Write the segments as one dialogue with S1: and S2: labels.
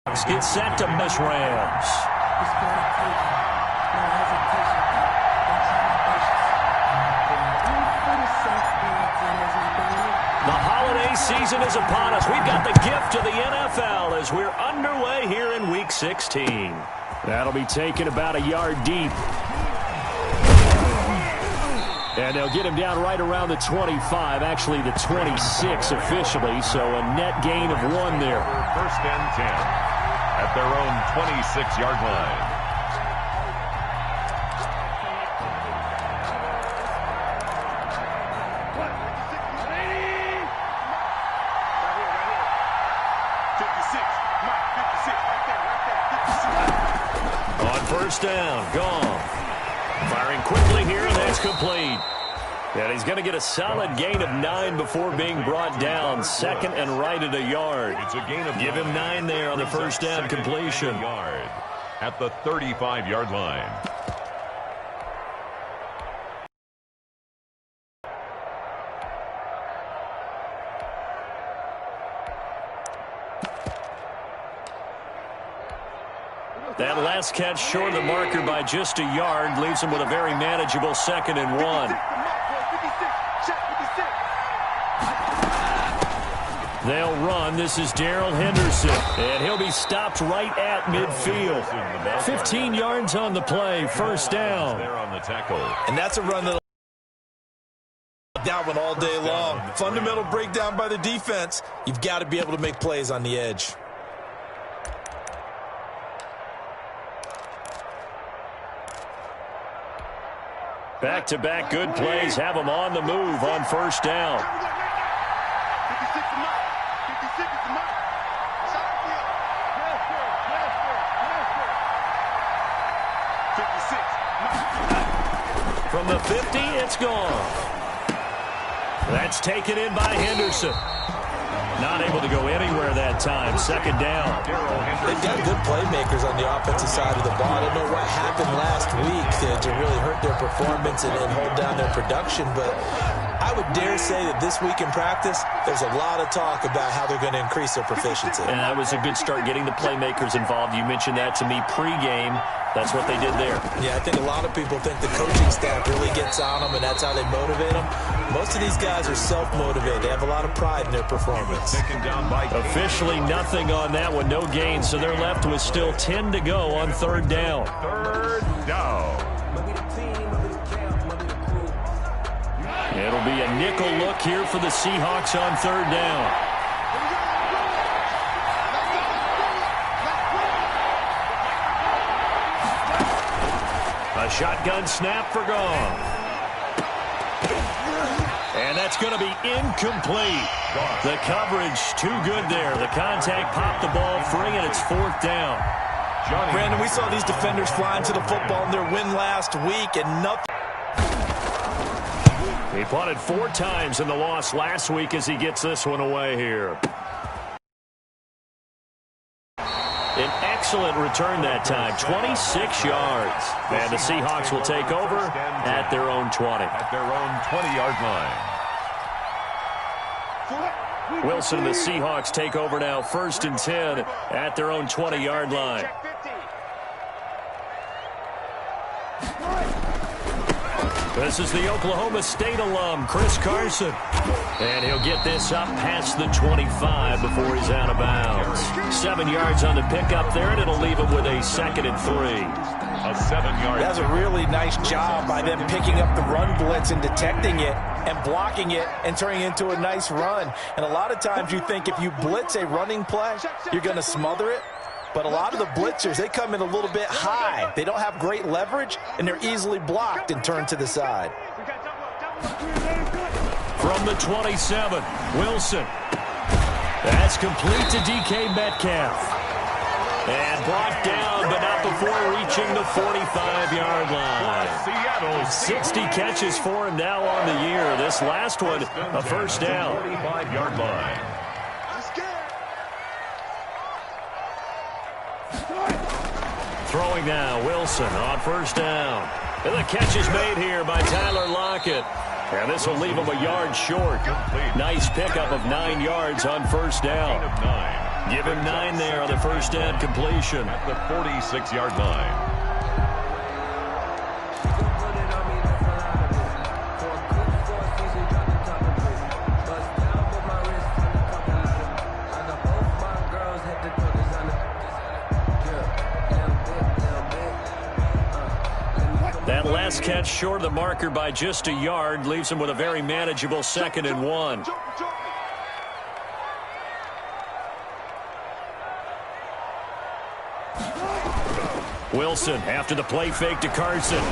S1: Get set to miss Rams. The holiday season is upon us. We've got the gift of the NFL as we're underway here in Week 16. That'll be taken about a yard deep. And they'll get him down right around the 25, actually the 26 officially, so a net gain of 1 there.
S2: First and 10 at their own 26-yard line.
S1: On first down, gone. Firing quickly here, and that's complete. And he's going to get a solid gain of 9 before being brought down. Second and right at a yard.
S2: It's a gain of
S1: Give him 9 there on the first down completion.
S2: Yard at the 35-yard line.
S1: That last catch short of the marker by just a yard leaves him with a very manageable 2nd and 1. They'll run. This is Darrell Henderson, and he'll be stopped right at midfield. 15 yards on the play, first down.
S2: There on the tackle.
S3: And that's a run that'll that one all day long. Fundamental breakdown by the defense. You've got to be able to make plays on the edge.
S1: Back-to-back good plays have them on the move on first down. From the 50, it's gone. That's taken in by Henderson. Not able to go anywhere that time. Second down.
S3: They've got good playmakers on the offensive side of the ball. I don't know what happened last week to really hurt their performance and hold down their production, but I would dare say that this week in practice, there's a lot of talk about how they're going to increase their proficiency.
S1: And that was a good start getting the playmakers involved. You mentioned that to me pregame. That's what they did there.
S3: Yeah, I think a lot of people think the coaching staff really gets on them, and that's how they motivate them. Most of these guys are self-motivated. They have a lot of pride in their performance.
S1: Officially nothing on that one, no gain, so they're left with still 10 to go on third down.
S2: Third down.
S1: It'll be a nickel look here for the Seahawks on third down. A shotgun snap for gone. And that's going to be incomplete. The coverage too good there. The contact popped the ball free, and it's fourth down.
S3: Brandon, we saw these defenders flying to the football in their win last week, and nothing.
S1: He punted 4 times in the loss last week as he gets this one away here. An excellent return that time, 26 yards. And the Seahawks will take over at their own 20.
S2: At their own 20-yard line.
S1: Wilson and the Seahawks take over now, first and 10 at their own 20-yard line. This is the Oklahoma State alum, Chris Carson. And he'll get this up past the 25 before he's out of bounds. 7 yards on the pickup there, and it'll leave him with a 2nd and 3.
S2: A 7-yard.
S3: That's a really nice job by them picking up the run blitz and detecting it and blocking it and turning it into a nice run. And a lot of times you think if you blitz a running play, you're going to smother it. But a lot of the blitzers, they come in a little bit high. They don't have great leverage, and they're easily blocked and turned to the side.
S1: From the 27, Wilson. That's complete to DK Metcalf. And brought down, but not before reaching the 45-yard line. 60 catches for him now on the year. This last one, a first down.
S2: 45-yard line.
S1: Throwing now, Wilson on first down. And the catch is made here by Tyler Lockett. And this will leave him a yard short. Nice pickup of 9 yards on first down. Give him 9 there on the first down completion.
S2: At the 46-yard line.
S1: That last catch short of the marker by just a yard leaves him with a very manageable 2nd and 1. Wilson after the play fake to Carson.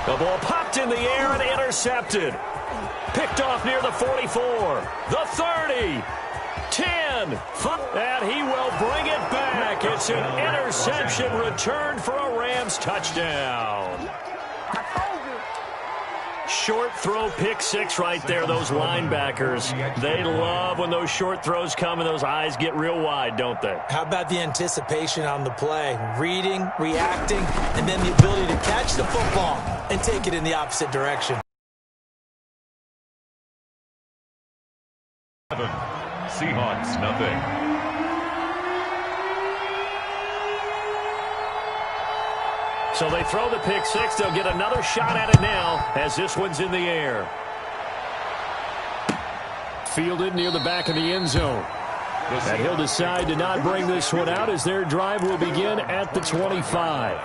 S1: The ball popped in the air and intercepted. Picked off near the 44, the 30, 10, 5, and he will bring it back. It's an interception return for a Rams touchdown. Short throw, pick 6 right there, those linebackers. They love when those short throws come and those eyes get real wide, don't they?
S3: How about the anticipation on the play? Reading, reacting, and then the ability to catch the football and take it in the opposite direction.
S2: Seahawks, nothing.
S1: So they throw the pick 6. They'll get another shot at it now as this one's in the air. Fielded near the back of the end zone. And he'll decide to not bring this one out as their drive will begin at the 25.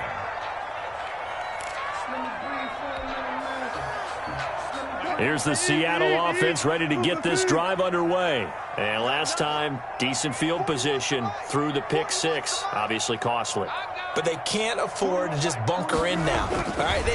S1: Here's the Seattle offense ready to get this drive underway. And last time, decent field position through the pick 6. Obviously costly.
S3: But they can't afford to just bunker in now. All right,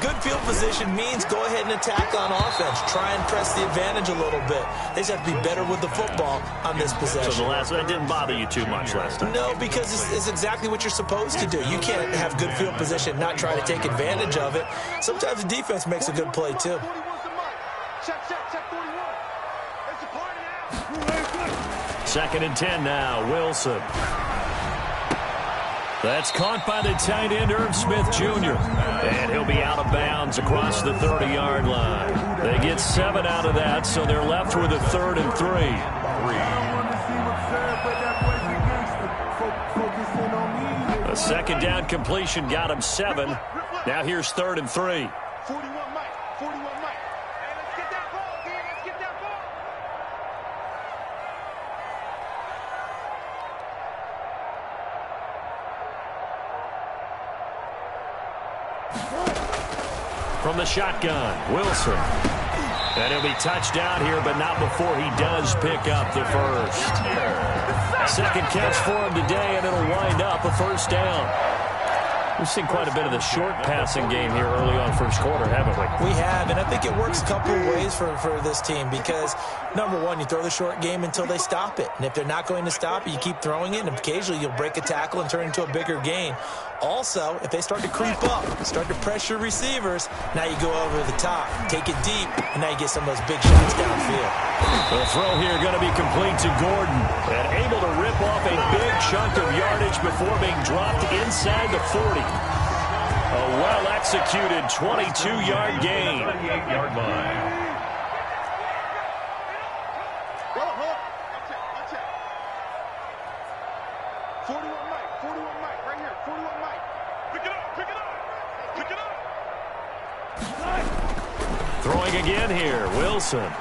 S3: good field position means go ahead and attack on offense. Try and press the advantage a little bit. They just have to be better with the football on this possession.
S1: So that didn't bother you too much last time?
S3: No, because it's exactly what you're supposed to do. You can't have good field position and not try to take advantage of it. Sometimes the defense makes a good play, too.
S1: Second and 10 now, Wilson. That's caught by the tight end, Irv Smith Jr. And he'll be out of bounds across the 30-yard line. They get 7 out of that, so they're left with a 3rd and 3. A second down completion got him 7. Now here's 3rd and 3. From the shotgun, Wilson. And he'll be touched out here, but not before he does pick up the first. Second catch for him today, and it'll wind up a first down. We've seen quite a bit of the short passing game here early on first quarter, haven't we?
S3: We have, and I think it works a couple of ways for this team because, number one, you throw the short game until they stop it. And if they're not going to stop it, you keep throwing it, and occasionally you'll break a tackle and turn it into a bigger gain. Also, if they start to creep up, start to pressure receivers, now you go over the top, take it deep, and now you get some of those big shots downfield.
S1: The throw here going to be complete to Gordon, and able to rip off a big chunk of yardage before being dropped inside the 40. A well-executed 22-yard gain.
S2: 28-yard line.
S1: Throwing again here, Wilson.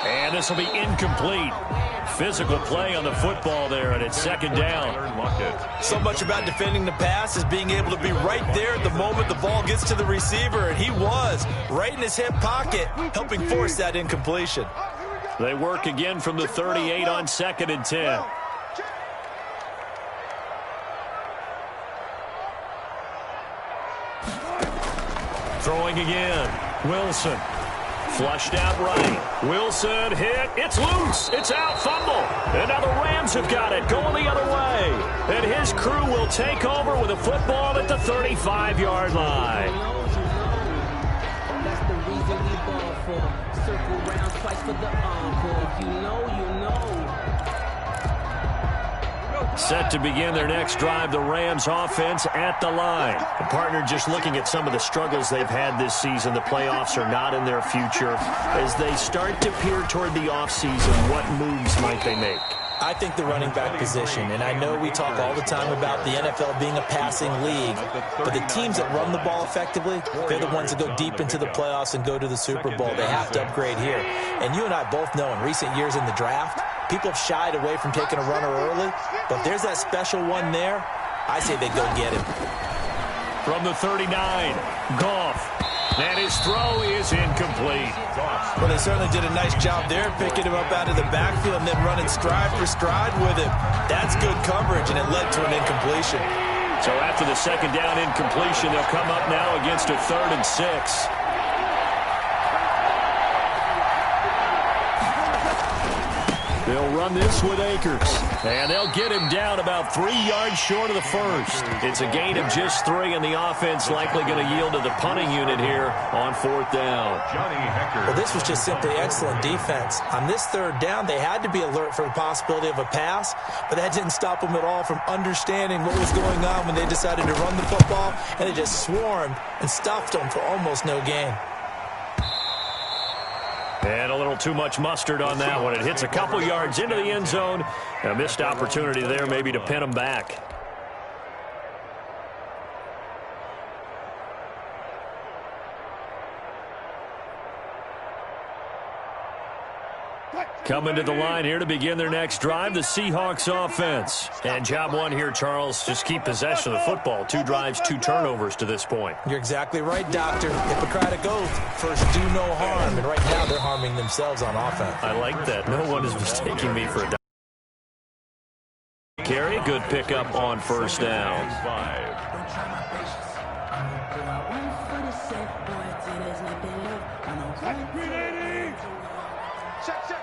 S1: And this will be incomplete. Physical play on the football there, and it's second down.
S3: So much about defending the pass is being able to be right there at the moment the ball gets to the receiver, and he was right in his hip pocket, helping force that incompletion.
S1: They work again from the 38 on 2nd and 10. Throwing again, Wilson. Flushed out right. Wilson hit. It's loose. It's out. Fumble. And now the Rams have got it. Going the other way. And his crew will take over with a football at the 35-yard line.
S4: That's the reason we ball for. Circle round twice for the encore. If you know, you know.
S1: Set to begin their next drive, the Rams offense at the line. The partner just looking at some of the struggles they've had this season. The playoffs are not in their future. As they start to peer toward the offseason, what moves might they make?
S3: I think the running back position, and I know we talk all the time about the NFL being a passing league, but the teams that run the ball effectively, they're the ones that go deep into the playoffs and go to the Super Bowl. They have to upgrade here. And you and I both know in recent years in the draft, people have shied away from taking a runner early, but if there's that special one there, I say they go get him.
S1: From the 39, Goff. And his throw is incomplete.
S3: Well, they certainly did a nice job there, picking him up out of the backfield and then running stride for stride with him. That's good coverage, and it led to an incompletion.
S1: So after the second down incompletion, they'll come up now against a 3rd and 6. They'll run this with Akers, and they'll get him down about 3 yards short of the first. It's a gain of just 3, and the offense likely going to yield to the punting unit here on 4th down.
S3: Well, this was just simply excellent defense. On this 3rd down, they had to be alert for the possibility of a pass, but that didn't stop them at all from understanding what was going on when they decided to run the football, and they just swarmed and stuffed them for almost no gain.
S1: And a little too much mustard on that one. It hits a couple yards into the end zone. A missed opportunity there maybe to pin them back. Coming to the line here to begin their next drive, the Seahawks offense. And job one here, Charles, just keep possession of the football. 2 drives, 2 turnovers to this point.
S3: You're exactly right, Doctor. Hippocratic oath. First, do no harm. And right now, they're harming themselves on offense.
S1: I like that. No one is mistaking me for a carry. Good pickup on 1st down.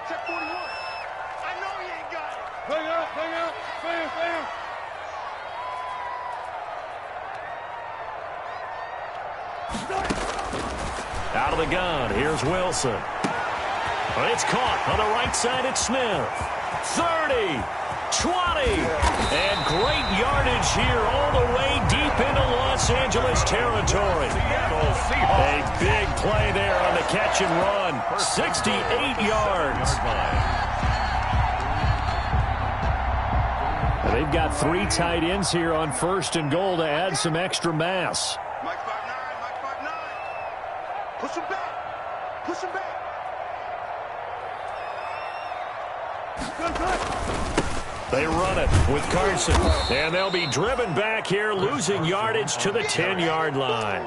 S5: Check 41. I know he ain't got it. Bang out. Bam.
S1: Out of the gun, here's Wilson. But it's caught on the right side. It's Smith. 30, 20, and great yardage here all the way deep into Los Angeles territory. A big play there on the catch and run. 68 yards. They've got 3 tight ends here on 1st and goal to add some extra mass.
S5: Mike 5'9". Push him back.
S1: They run it with Carson, and they'll be driven back here, losing yardage to the 10-yard line.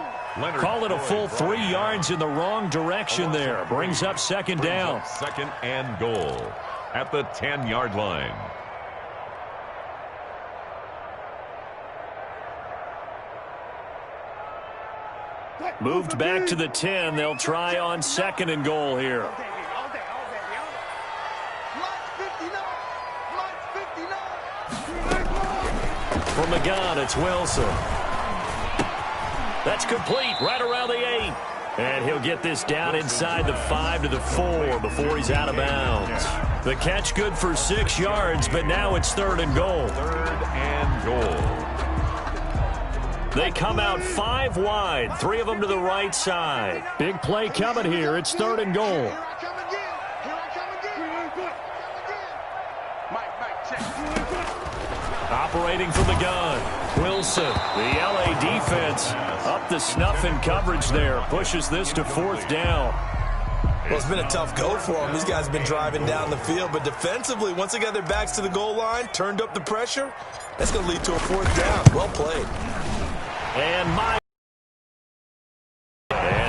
S1: Call it a full 3 yards in the wrong direction there. Brings up 2nd down.
S2: 2nd and goal at the 10-yard line.
S1: Moved back to the 10. They'll try on 2nd and goal here. From the gun, it's Wilson. That's complete right around the 8. And he'll get this down inside the 5 to the 4 before he's out of bounds. The catch good for 6 yards, but now it's 3rd and goal.
S2: 3rd and goal.
S1: They come out 5 wide, 3 of them to the right side. Big play coming here. It's 3rd and goal. Operating from the gun, Wilson. The L.A. defense up the snuff in coverage there. Pushes this to 4th down.
S3: Well, it's been a tough go for them. These guys have been driving down the field, but defensively, once they got their backs to the goal line, turned up the pressure, that's going to lead to a 4th down. Well played.
S1: And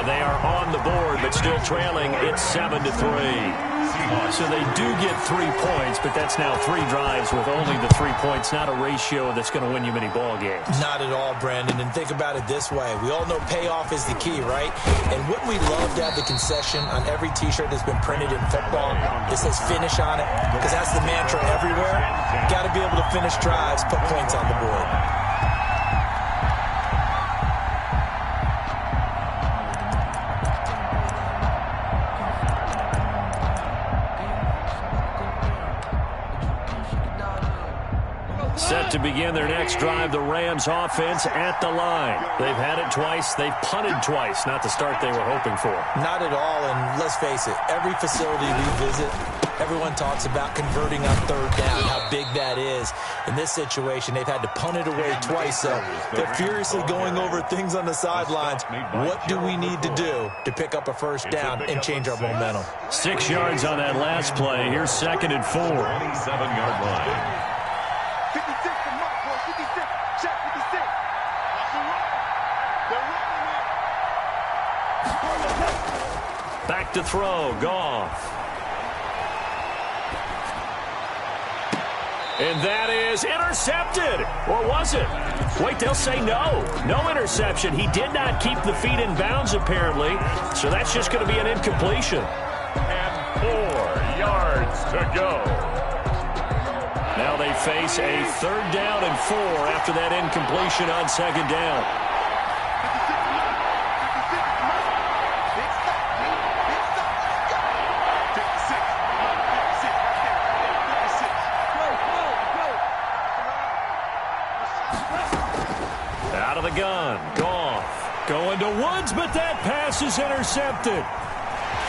S1: they are on the board, but still trailing. It's 7-3. So they do get 3 points, but that's now 3 drives with only the 3 points, not a ratio that's going to win you many ball games.
S3: Not at all, Brandon. And think about it this way. We all know payoff is the key, right? And wouldn't we love to have the concession on every T-shirt that's been printed in football that says finish on it? Because that's the mantra everywhere. Got to be able to finish drives, put points on the board.
S1: Set to begin their next drive, the Rams offense at the line. They've had it twice. They've punted twice. Not the start they were hoping for.
S3: Not at all, and let's face it, every facility we visit, Everyone talks about converting on third down, how big that is. In this situation, they've had to punt it away twice, so they're furiously going over things on the sidelines. What do we need to do to pick up a first down and change our momentum?
S1: 6 yards on that last play. Here's 2nd and 4.
S2: 27-yard line.
S5: 56 to Mark, boy. 56. Check 56.
S1: Back to throw. Goff. And that is intercepted. Or was it? Wait, they'll say no. No interception. He did not keep the feet in bounds, apparently. So that's just going to be an incompletion.
S2: And 4 yards to go.
S1: Now they face a 3rd down and 4 after that incompletion on 2nd down. Out of the gun, Goff going to Woods, but that pass is intercepted.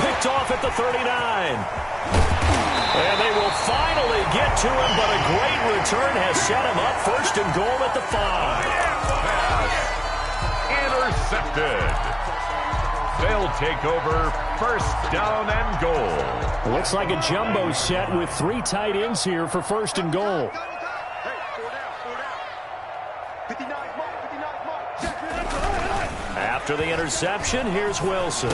S1: Picked off at the 39. And they will finally get to him, but a great return has set him up 1st and goal at the 5.
S2: Intercepted. They'll take over 1st down and goal.
S1: Looks like a jumbo set with 3 tight ends here for 1st and goal. After the interception, here's Wilson.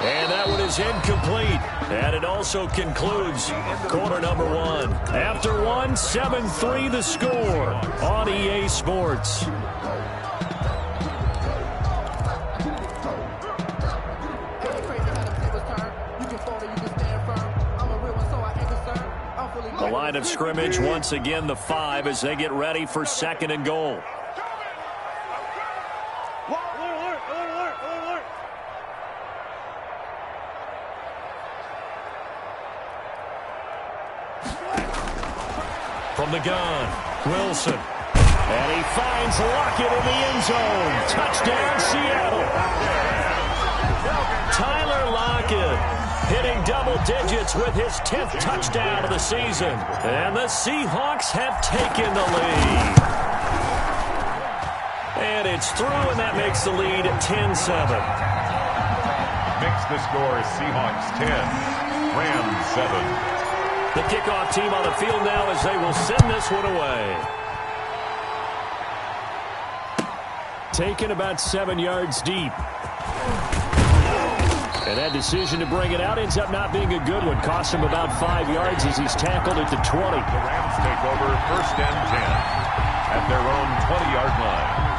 S1: And that one is incomplete. And it also concludes quarter number 1. After 1, 7-3 the score on EA Sports. The line of scrimmage, once again, the 5 as they get ready for 2nd and goal. From the gun, Wilson. And he finds Lockett in the end zone. Touchdown, Seattle. Tyler Lockett hitting double digits with his 10th touchdown of the season. And the Seahawks have taken the lead. And it's through, and that makes the lead 10-7.
S2: Makes the score Seahawks 10, Rams 7.
S1: The kickoff team on the field now as they will send this one away. Taken about 7 yards deep. And that decision to bring it out ends up not being a good one. Cost him about 5 yards as he's tackled at the 20.
S2: The Rams take over 1st and 10 at their own 20-yard line.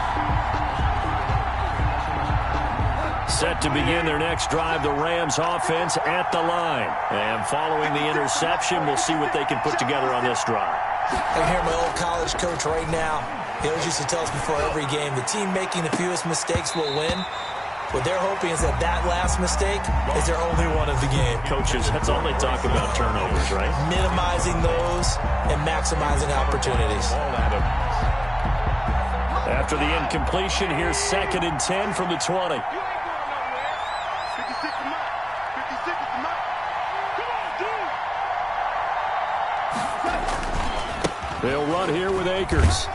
S2: Set to begin their next drive, the Rams offense at the line. And following the interception, we'll see what they can put together on this drive.
S3: I hear my old college coach right now. He always used to tell us before every game, the team making the fewest mistakes will win. What they're hoping is that that last mistake is their only one of the game.
S1: Coaches, that's all they talk about, turnovers, right?
S3: Minimizing those and maximizing opportunities.
S1: After the incompletion, here's 2nd and 10 from the 20. They'll run here with Akers.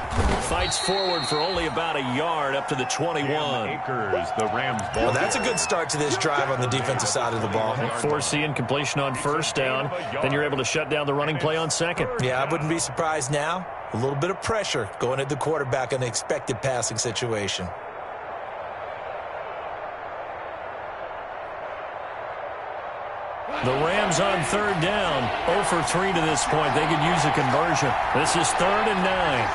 S1: Fights forward for only about a yard up to the 21.
S2: Akers, the Rams ball.
S3: Well, that's a good start to this drive on the defensive side of the ball.
S1: Force the incompletion on 1st down. Then you're able to shut down the running play on 2nd.
S3: Yeah, I wouldn't be surprised now. A little bit of pressure going at the quarterback in the expected passing situation.
S1: The Rams on 3rd down. 0 for 3 to this point. They could use a conversion. This is 3rd and 9.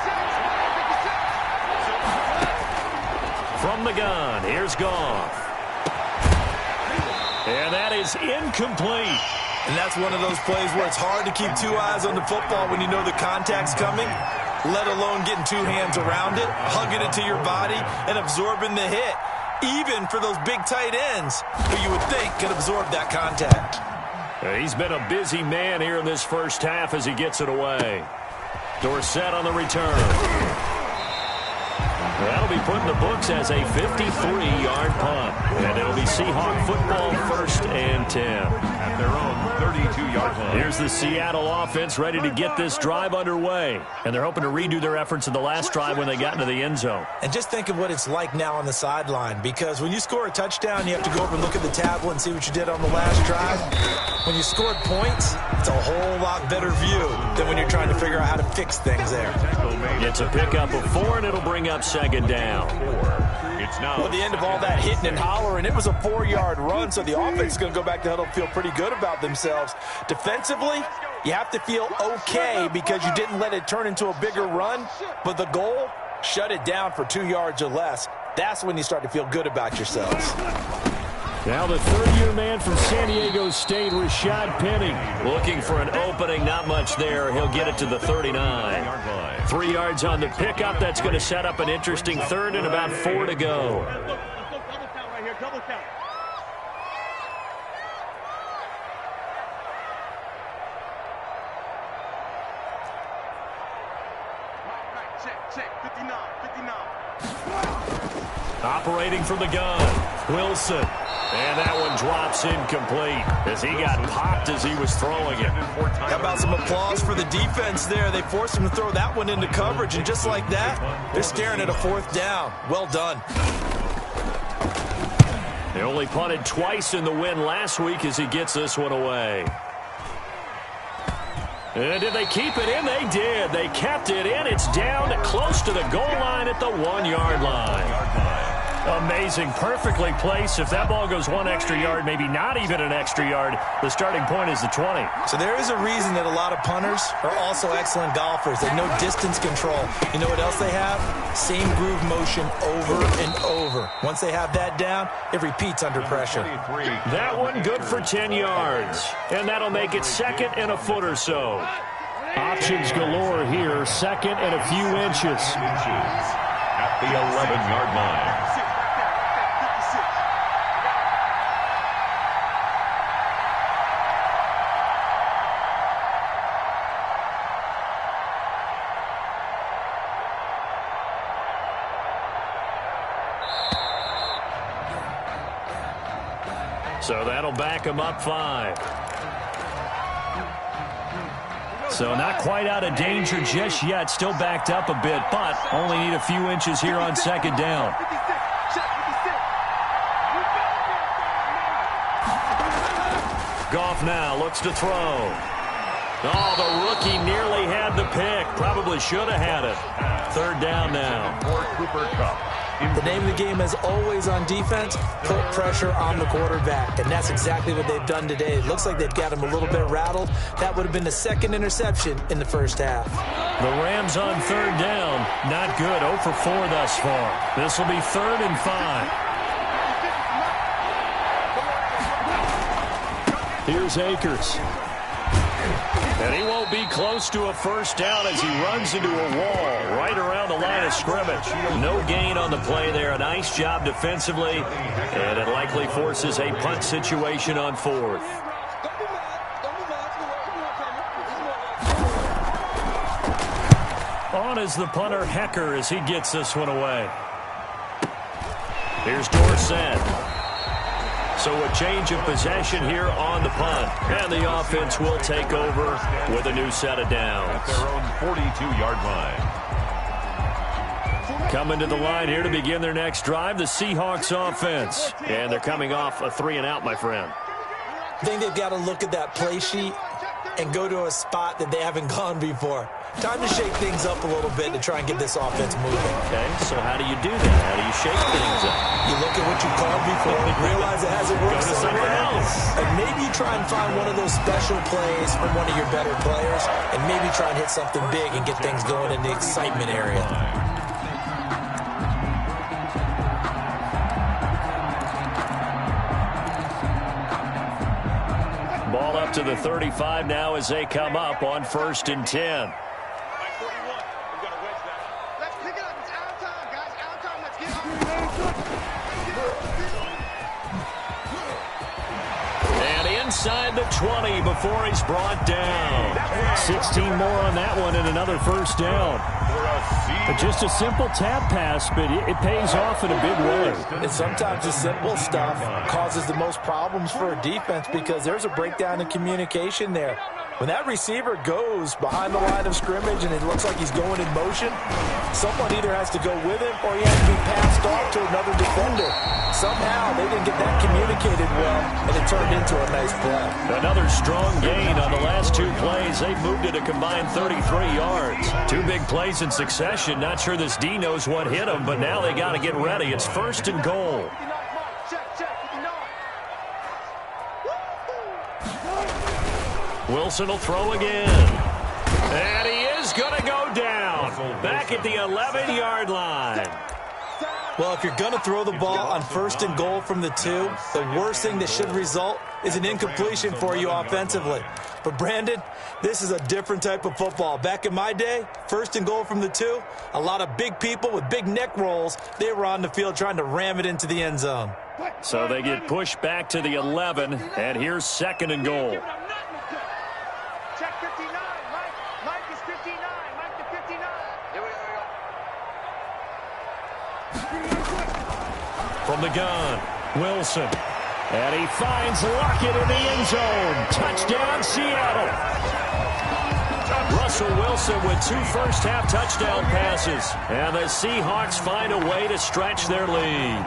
S1: From the gun, here's Goff. And that is incomplete.
S3: And that's one of those plays where it's hard to keep 2 eyes on the football when you know the contact's coming, let alone getting 2 hands around it, hugging it to your body, and absorbing the hit. Even for those big tight ends who you would think could absorb that contact.
S1: He's been a busy man here in this 1st half as he gets it away. Dorsett on the return.
S2: That'll be put in the books as a 53-yard punt. And it'll be Seahawk football, 1st and 10.
S1: At their own 32-yard line.
S2: Here's the Seattle offense ready to get this drive underway. And they're hoping to redo their efforts in the last drive when they got into the end zone.
S3: And just think of what it's like now on the sideline, because when you score a touchdown, you have to go over and look at the tablet and see what you did on the last drive. When you scored points, it's a whole lot better view than when you're trying to figure out how to fix things there.
S2: It's a pickup of 4, and it'll bring up 2nd down.
S1: It's now.
S3: Well, at the end of all that hitting and hollering, it was a 4-yard run, so the offense is going to go back to huddle and feel pretty good about themselves. Defensively, you have to feel okay because you didn't let it turn into a bigger run, but the goal, shut it down for 2 yards or less. That's when you start to feel good about yourselves.
S2: Now the third-year man from San Diego State, Rashad Penny. Looking for an opening, not much there. He'll get it to the 39. 3 yards on the pickup. That's going to set up an interesting 3rd and about 4 to go.
S5: Double count right here, double count. Right, check, 59.
S2: Operating from the gun, Wilson. And that one drops incomplete as he got popped as he was throwing it.
S3: How about some applause for the defense there? They forced him to throw that one into coverage, and just like that, they're staring at a 4th down. Well done.
S2: They only punted twice in the win last week as he gets this one away. And did they keep it in? They did. They kept it in. It's down close to the goal line at the 1-yard line. Amazing. Perfectly placed. If that ball goes 1 extra yard, maybe not even an extra yard, the starting point is the 20.
S3: So there is a reason that a lot of punters are also excellent golfers. They know distance control. You know what else they have? Same groove motion over and over. Once they have that down, it repeats under pressure.
S2: That one good for 10 yards. And that'll make it 2nd and a foot or so. Options galore here. 2nd and a few inches.
S1: At the 11-yard line.
S2: So that'll back him up 5. So not quite out of danger just yet. Still backed up a bit, but only need a few inches here on 2nd down. Goff now looks to throw. Oh, the rookie nearly had the pick. Probably should have had it. 3rd down now.
S1: Cooper Kupp.
S3: The name of the game is always on defense, put pressure on the quarterback, and that's exactly what they've done today. It looks like they've got him a little bit rattled. That would have been the 2nd interception in the first half.
S2: The Rams on 3rd down. Not good. 0 for 4 thus far. This will be 3rd and 5. Here's Akers. And he won't be close to a 1st down as he runs into a wall right around the line of scrimmage. No gain on the play there. A nice job defensively. And it likely forces a punt situation on 4th. On is the punter, Hecker, as he gets this one away. Here's Dorsett. So a change of possession here on the punt. And the offense will take over with a new set of downs.
S1: At their own 42-yard line.
S2: Coming to the line here to begin their next drive, the Seahawks offense. And they're coming off a 3-and-out, my friend.
S3: I think they've got to look at that play sheet and go to a spot that they haven't gone before. Time to shake things up a little bit to try and get this offense moving.
S2: Okay, so how do you do that? How do you shake things up?
S3: You look at what you called before, realize it hasn't worked
S2: Go to
S3: somewhere
S2: something
S3: else. And maybe you try and find one of those special plays from one of your better players, and maybe try and hit something big and get things going in the excitement area.
S2: Ball up to the 35 now as they come up on 1st and 10.
S5: Let's pick it up. It's out of time, guys. Out of time. Let's get up.
S2: And inside
S1: the 20 before he's brought down.
S2: 16 more on that one and another first down. But just a simple tap pass, but it pays off in a big way.
S3: And sometimes the simple stuff causes the most problems for a defense because there's a breakdown in communication there. When that receiver goes behind the line of scrimmage and it looks like he's going in motion, someone either has to go with him or he has to be passed off to another defender. Somehow they didn't get that communicated well, and it turned into a nice play.
S1: Another strong gain on the last two plays. They've moved it a combined 33 yards. Two big plays in succession. Not sure this D knows what hit him, but now they got to get ready. It's 1st and goal. Wilson will throw again. And he is going to go down. Back at the 11-yard line.
S3: Well, if you're going to throw the ball on 1st and goal from the 2, the worst thing that should result is an incompletion for you offensively. But, Brandon, this is a different type of football. Back in my day, 1st and goal from the 2, a lot of big people with big neck rolls, they were on the field trying to ram it into the end zone.
S1: So they get pushed back to the 11, and here's 2nd and goal.
S5: Check 59. Mike is 59. Mike to 59. Here we go.
S1: From the gun, Wilson. And he finds Lockett in the end zone. Touchdown, Seattle. Russell Wilson with 2 first-half touchdown passes. And the Seahawks find a way to stretch their lead.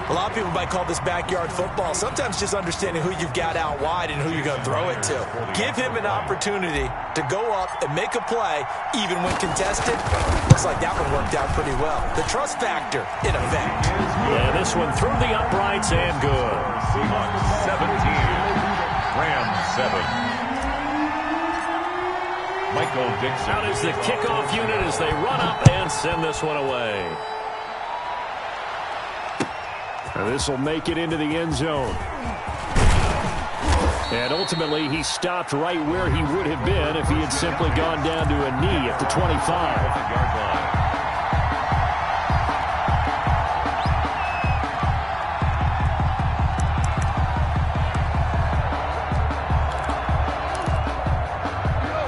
S3: A lot of people might call this backyard football. Sometimes just understanding who you've got out wide and who you're going to throw it to. Give him an opportunity to go up and make a play, even when contested. Looks like that one worked out pretty well. The trust factor, in effect.
S1: Yeah, this one through the uprights and good.
S6: Seahawks 17, Rams 7. Michael Dixon.
S1: Out is the kickoff unit as they run up and send this one away.
S2: This will make it into the end zone. And ultimately, he stopped right where he would have been if he had simply gone down to a knee at the 25.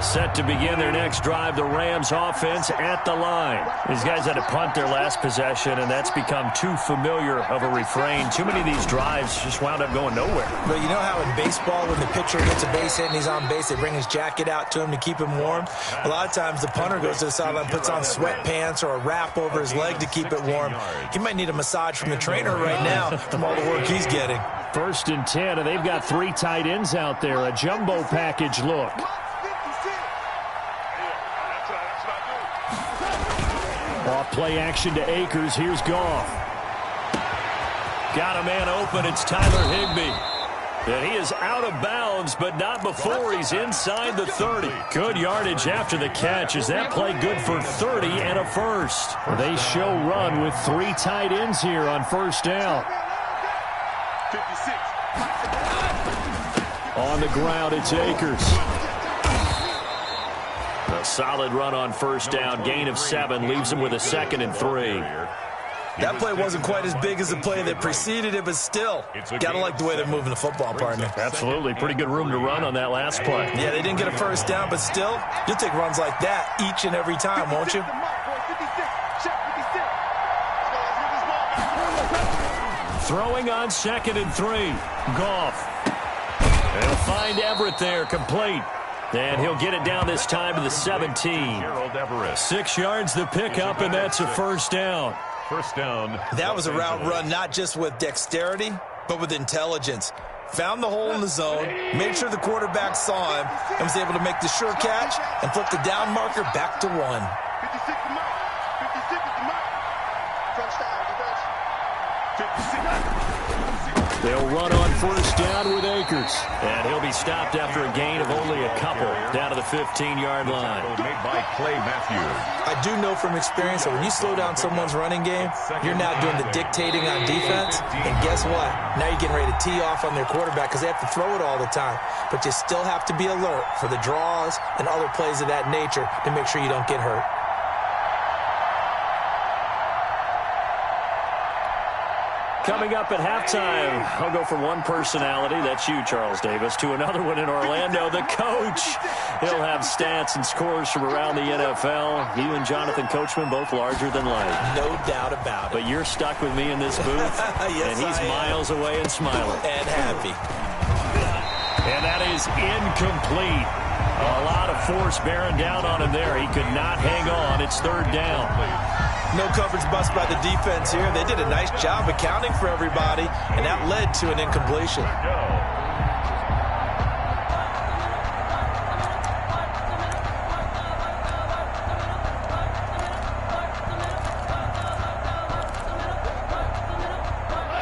S1: Set to begin their next drive, the Rams offense at the line. These guys had to punt their last possession, and that's become too familiar of a refrain. Too many of these drives just wound up going nowhere.
S3: But you know how in baseball, when the pitcher gets a base hit and he's on base, they bring his jacket out to him to keep him warm? A lot of times the punter goes to the sideline, puts on sweatpants or a wrap over his leg to keep it warm. He might need a massage from the trainer right now from all the work he's getting.
S2: 1st and 10, and they've got 3 tight ends out there. A jumbo package look. Off play action to Akers. Here's Goff.
S1: Got a man open. It's Tyler Higbee. And he is out of bounds, but not before he's inside the 30. Good yardage after the catch. Is that play good for 30 and a first?
S2: They show run with 3 tight ends here on 1st down.
S5: 56.
S2: On the ground, it's Akers.
S1: A solid run on 1st down. Gain of 7 leaves him with a 2nd and 3.
S3: That play wasn't quite as big as the play that preceded it, but still, gotta like the way they're moving the football, partner.
S1: Absolutely. Pretty good room to run on that last play.
S3: Yeah, they didn't get a 1st down, but still, you'll take runs like that each and every time, won't you?
S1: Throwing on 2nd and 3. Goff. They'll find Everett there, complete. And he'll get it down this time to the 17. 6 yards the pickup, and that's a 1st down.
S6: 1st down.
S3: That was a route run not just with dexterity, but with intelligence. Found the hole in the zone, made sure the quarterback saw him, and was able to make the sure catch and flip the down marker back to 1.
S5: 56 to Mike. 56 to Mike. Touchdown, defense. 56.
S1: They'll run on 1st down with Akers. And he'll be stopped after a gain of only a couple down to the 15-yard line.
S6: Made by Clay Matthews.
S3: I do know from experience that when you slow down someone's running game, you're now doing the dictating on defense. And guess what? Now you're getting ready to tee off on their quarterback because they have to throw it all the time. But you still have to be alert for the draws and other plays of that nature to make sure you don't get hurt.
S2: coming up at halftime. I'll go from one personality, that's you, Charles Davis, to another one in Orlando, the coach. He'll have stats and scores from around the NFL. You and Jonathan Coachman both larger than life.
S3: No doubt about it.
S2: But you're stuck with me in this booth,
S3: yes,
S2: and he's miles away and smiling.
S3: And happy.
S2: And that is incomplete. A lot of force bearing down on him there. He could not hang on. It's third down.
S3: No coverage bust by the defense here. They did a nice job accounting for everybody, and that led to an incompletion.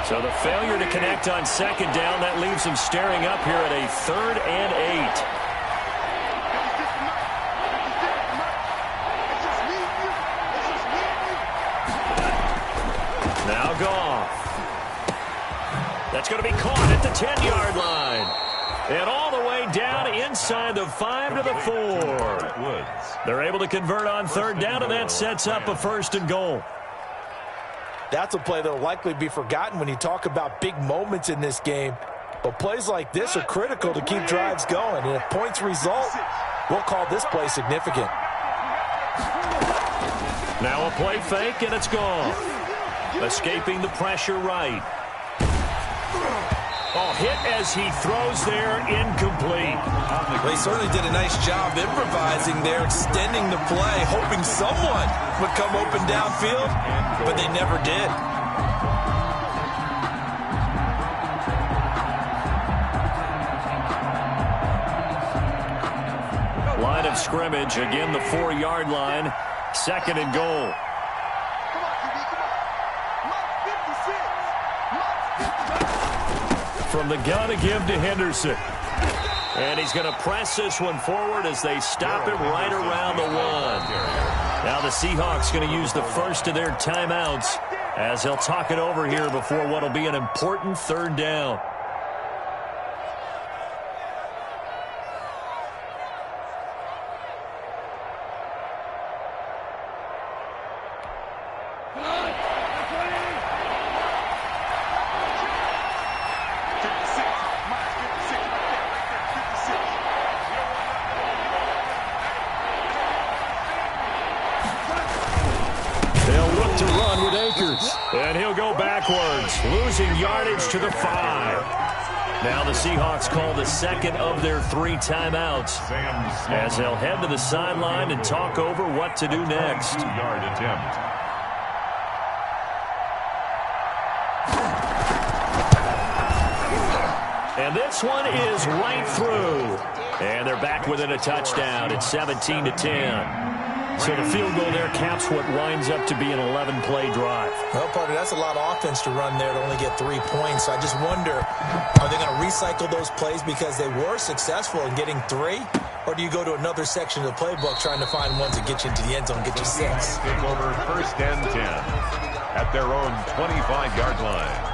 S2: So the failure to connect on second down, that leaves him staring up here at a 3rd and 8. Now Goff. That's going to be caught at the 10-yard line. And all the way down inside the 5 to the 4. They're able to convert on third down, and that sets up a 1st and goal.
S3: That's a play that will likely be forgotten when you talk about big moments in this game. But plays like this are critical to keep drives going. And if points result, we'll call this play significant.
S2: Now a play fake, and it's gone. Escaping the pressure right. Oh, hit as he throws there, incomplete.
S3: They certainly did a nice job improvising there, extending the play, hoping someone would come open downfield, but they never did.
S2: Line of scrimmage, again the 4-yard line, 2nd and goal. From the gun to give to Henderson. And he's going to press this one forward as they stop him right around the 1. Now the Seahawks going to use the first of their timeouts as they'll talk it over here before what will be an important 3rd down. And he'll go backwards, losing yardage to the 5. Now the Seahawks call the 2nd of their 3 timeouts as they'll head to the sideline and talk over what to do next.
S6: 2-yard attempt.
S2: And this one is right through. And they're back within a touchdown. It's 17-10. So the field goal there caps what winds up to be an 11-play drive.
S3: Well, partner, that's a lot of offense to run there to only get 3 points. So I just wonder, are they going to recycle those plays because they were successful in getting 3? Or do you go to another section of the playbook trying to find one to get you into the end zone, get you 6?
S6: Take over 1st and 10 at their own 25-yard line.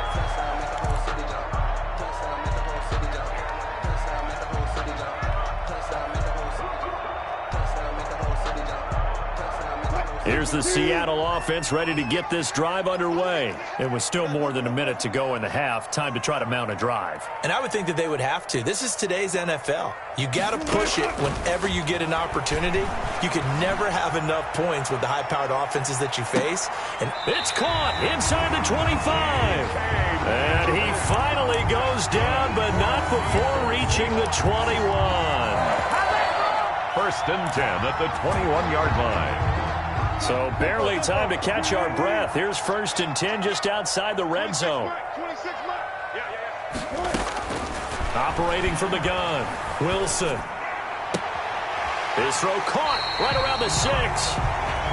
S2: Here's the Seattle offense ready to get this drive underway. It was still more than a minute to go in the half. Time to try to mount a drive.
S3: And I would think that they would have to. This is today's NFL. You got to push it whenever you get an opportunity. You can never have enough points with the high-powered offenses that you face. And
S2: it's caught inside the 25. And he finally goes down, but not before reaching the 21.
S6: 1st and 10 at the 21-yard line.
S2: So barely time to catch our breath. Here's 1st and 10 just outside the red zone. Operating from the gun, Wilson. His throw caught right around the 6.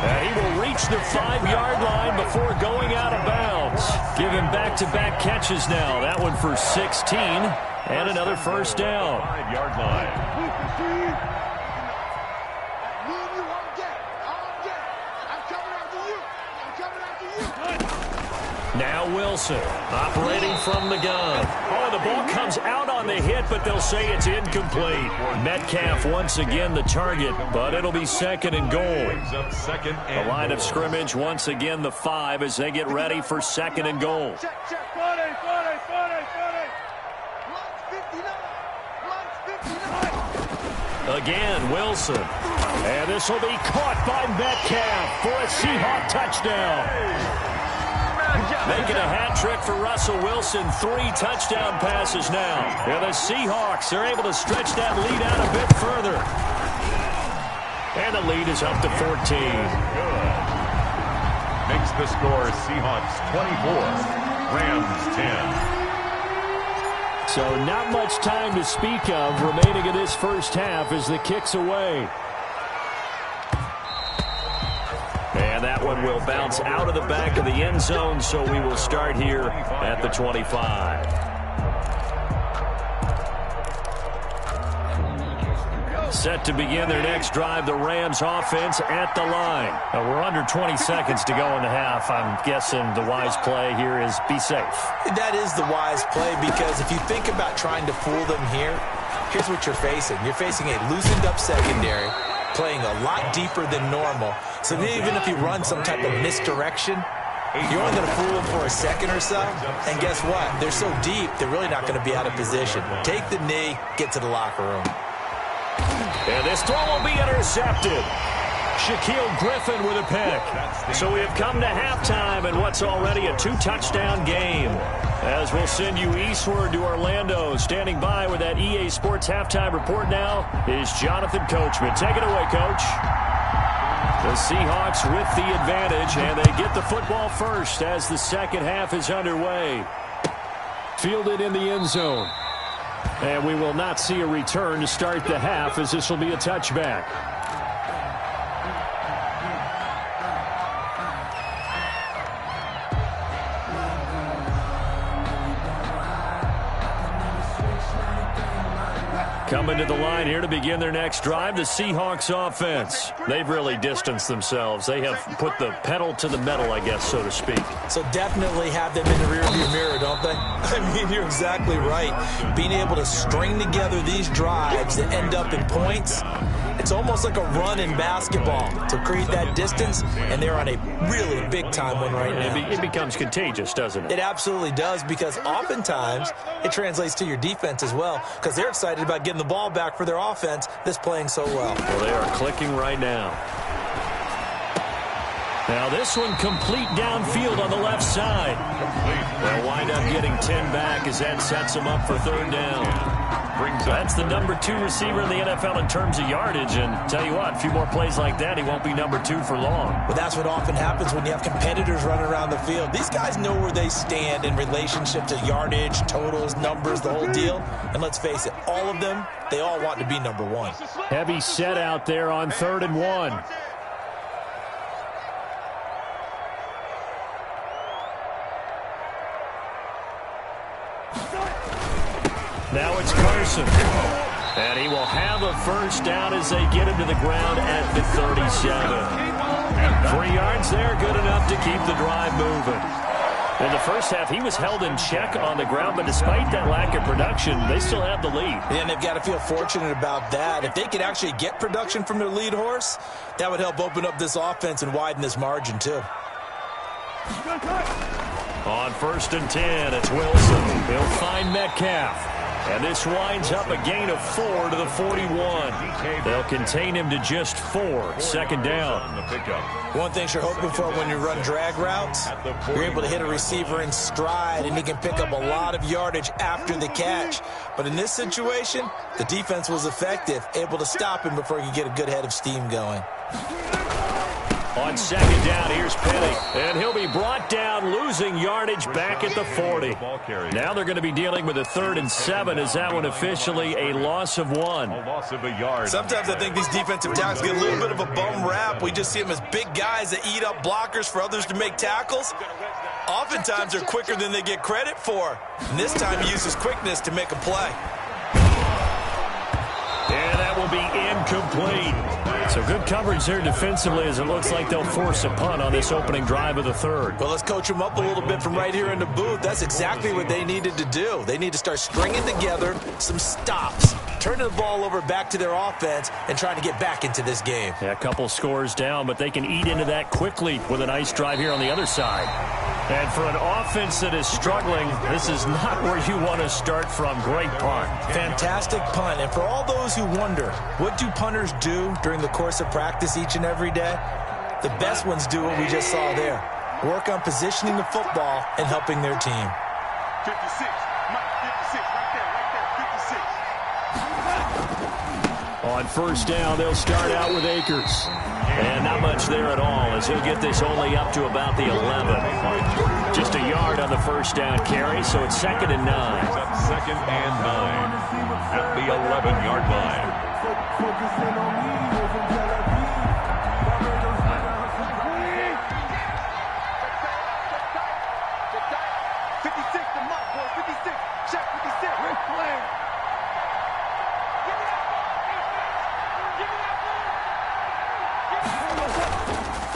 S2: And he will reach the 5-yard line before going out of bounds. Give him back-to-back catches now. That one for 16 and another 1st down.
S6: 5-yard line.
S2: Now Wilson operating from the gun. Oh, the ball comes out on the hit, but they'll say it's incomplete. Metcalf once again the target, but it'll be 2nd and goal. The line of scrimmage once again the 5 as they get ready for 2nd and goal.
S1: Again, Wilson. And this will be caught by Metcalf for a Seahawk touchdown. Making a hat trick for Russell Wilson. 3 touchdown passes now. And the Seahawks are able to stretch that lead out a bit further. And the lead is up to 14.
S6: Good. Makes the score Seahawks 24, Rams 10.
S1: So not much time to speak of remaining in this first half as the kick's away. And that one will bounce out of the back of the end zone, so we will start here at the 25. Set to begin their next drive, the Rams offense at the line. Now, we're under 20 seconds to go in the half. I'm guessing the wise play here is be safe.
S3: That is the wise play, because if you think about trying to fool them here, here's what you're facing. You're facing a loosened up secondary, playing a lot deeper than normal. So even if you run some type of misdirection, you're only going to fool them for a second or so. And guess what? They're so deep, they're really not going to be out of position. Take the knee, get to the locker room.
S1: And this throw will be intercepted. Shaquille Griffin with a pick. So we have come to halftime in what's already a 2-touchdown game. As we'll send you eastward to Orlando. Standing by with that EA Sports halftime report now is Jonathan Coachman. Take it away, Coach. The Seahawks with the advantage, and they get the football first as the second half is underway. Fielded in the end zone. And we will not see a return to start the half, as this will be a touchback. Coming to the line here to begin their next drive, the Seahawks offense. They've really distanced themselves. They have put the pedal to the metal, I guess, so to speak.
S3: So definitely have them in the rearview mirror, don't they? I mean, you're exactly right. Being able to string together these drives that end up in points, it's almost like a run in basketball to create that distance, and they're on a really big-time one right now.
S1: It becomes contagious, doesn't it?
S3: It absolutely does, because oftentimes it translates to your defense as well, because they're excited about getting the ball back for their offense that's playing so well.
S1: Well, they are clicking right now. Now this one complete downfield on the left side. They'll wind up getting 10 back as that sets them up for third down. That's the number 2 receiver in the NFL in terms of yardage, and tell you what, a few more plays like that, he won't be number 2 for long.
S3: But that's what often happens when you have competitors running around the field. These guys know where they stand in relationship to yardage, totals, numbers, the whole deal. And let's face it, all of them, they all want to be number 1.
S1: Heavy set out there on 3rd and 1. Now it's Carson. And he will have a first down as they get him to the ground at the 37. 3 yards there, good enough to keep the drive moving. In the first half, he was held in check on the ground, but despite that lack of production, they still have the lead.
S3: And they've got to feel fortunate about that. If they could actually get production from their lead horse, that would help open up this offense and widen this margin, too.
S1: On 1st and 10, it's Wilson. He'll find Metcalf. And this winds up a gain of 4 to the 41. They'll contain him to just 4. Second down.
S3: One thing you're hoping for when you run drag routes, you're able to hit a receiver in stride, and he can pick up a lot of yardage after the catch. But in this situation, the defense was effective, able to stop him before he could get a good head of steam going.
S1: On second down, here's Penny. And he'll be brought down, losing yardage back at the 40. Now they're going to be dealing with a 3rd and 7. Is that one officially a loss of 1?
S6: A loss of a yard.
S3: Sometimes I think these defensive tackles get a little bit of a bum rap. We just see them as big guys that eat up blockers for others to make tackles. Oftentimes they're quicker than they get credit for. And this time he uses quickness to make a play.
S1: And that will be incomplete. So good coverage there defensively, as it looks like they'll force a punt on this opening drive of the 3rd.
S3: Well, let's coach them up a little bit from right here in the booth. That's exactly what they needed to do. They need to start stringing together some stops, turning the ball over back to their offense, and trying to get back into this game.
S1: Yeah, a couple scores down, but they can eat into that quickly with a nice drive here on the other side. And for an offense that is struggling, this is not where you want to start from. Great punt.
S3: Fantastic punt. And for all those who wonder, what do punters do during the course of practice each and every day? The best ones do what we just saw there. Work on positioning the football and helping their team.
S5: 56. Mike, 56. Right there.
S1: On first down, they'll start out with Akers. And not much there at all, as he'll get this only up to about the 11. Just a yard on the first down carry, so it's 2nd and 9.
S6: Up 2nd and 9 at the 11-yard line.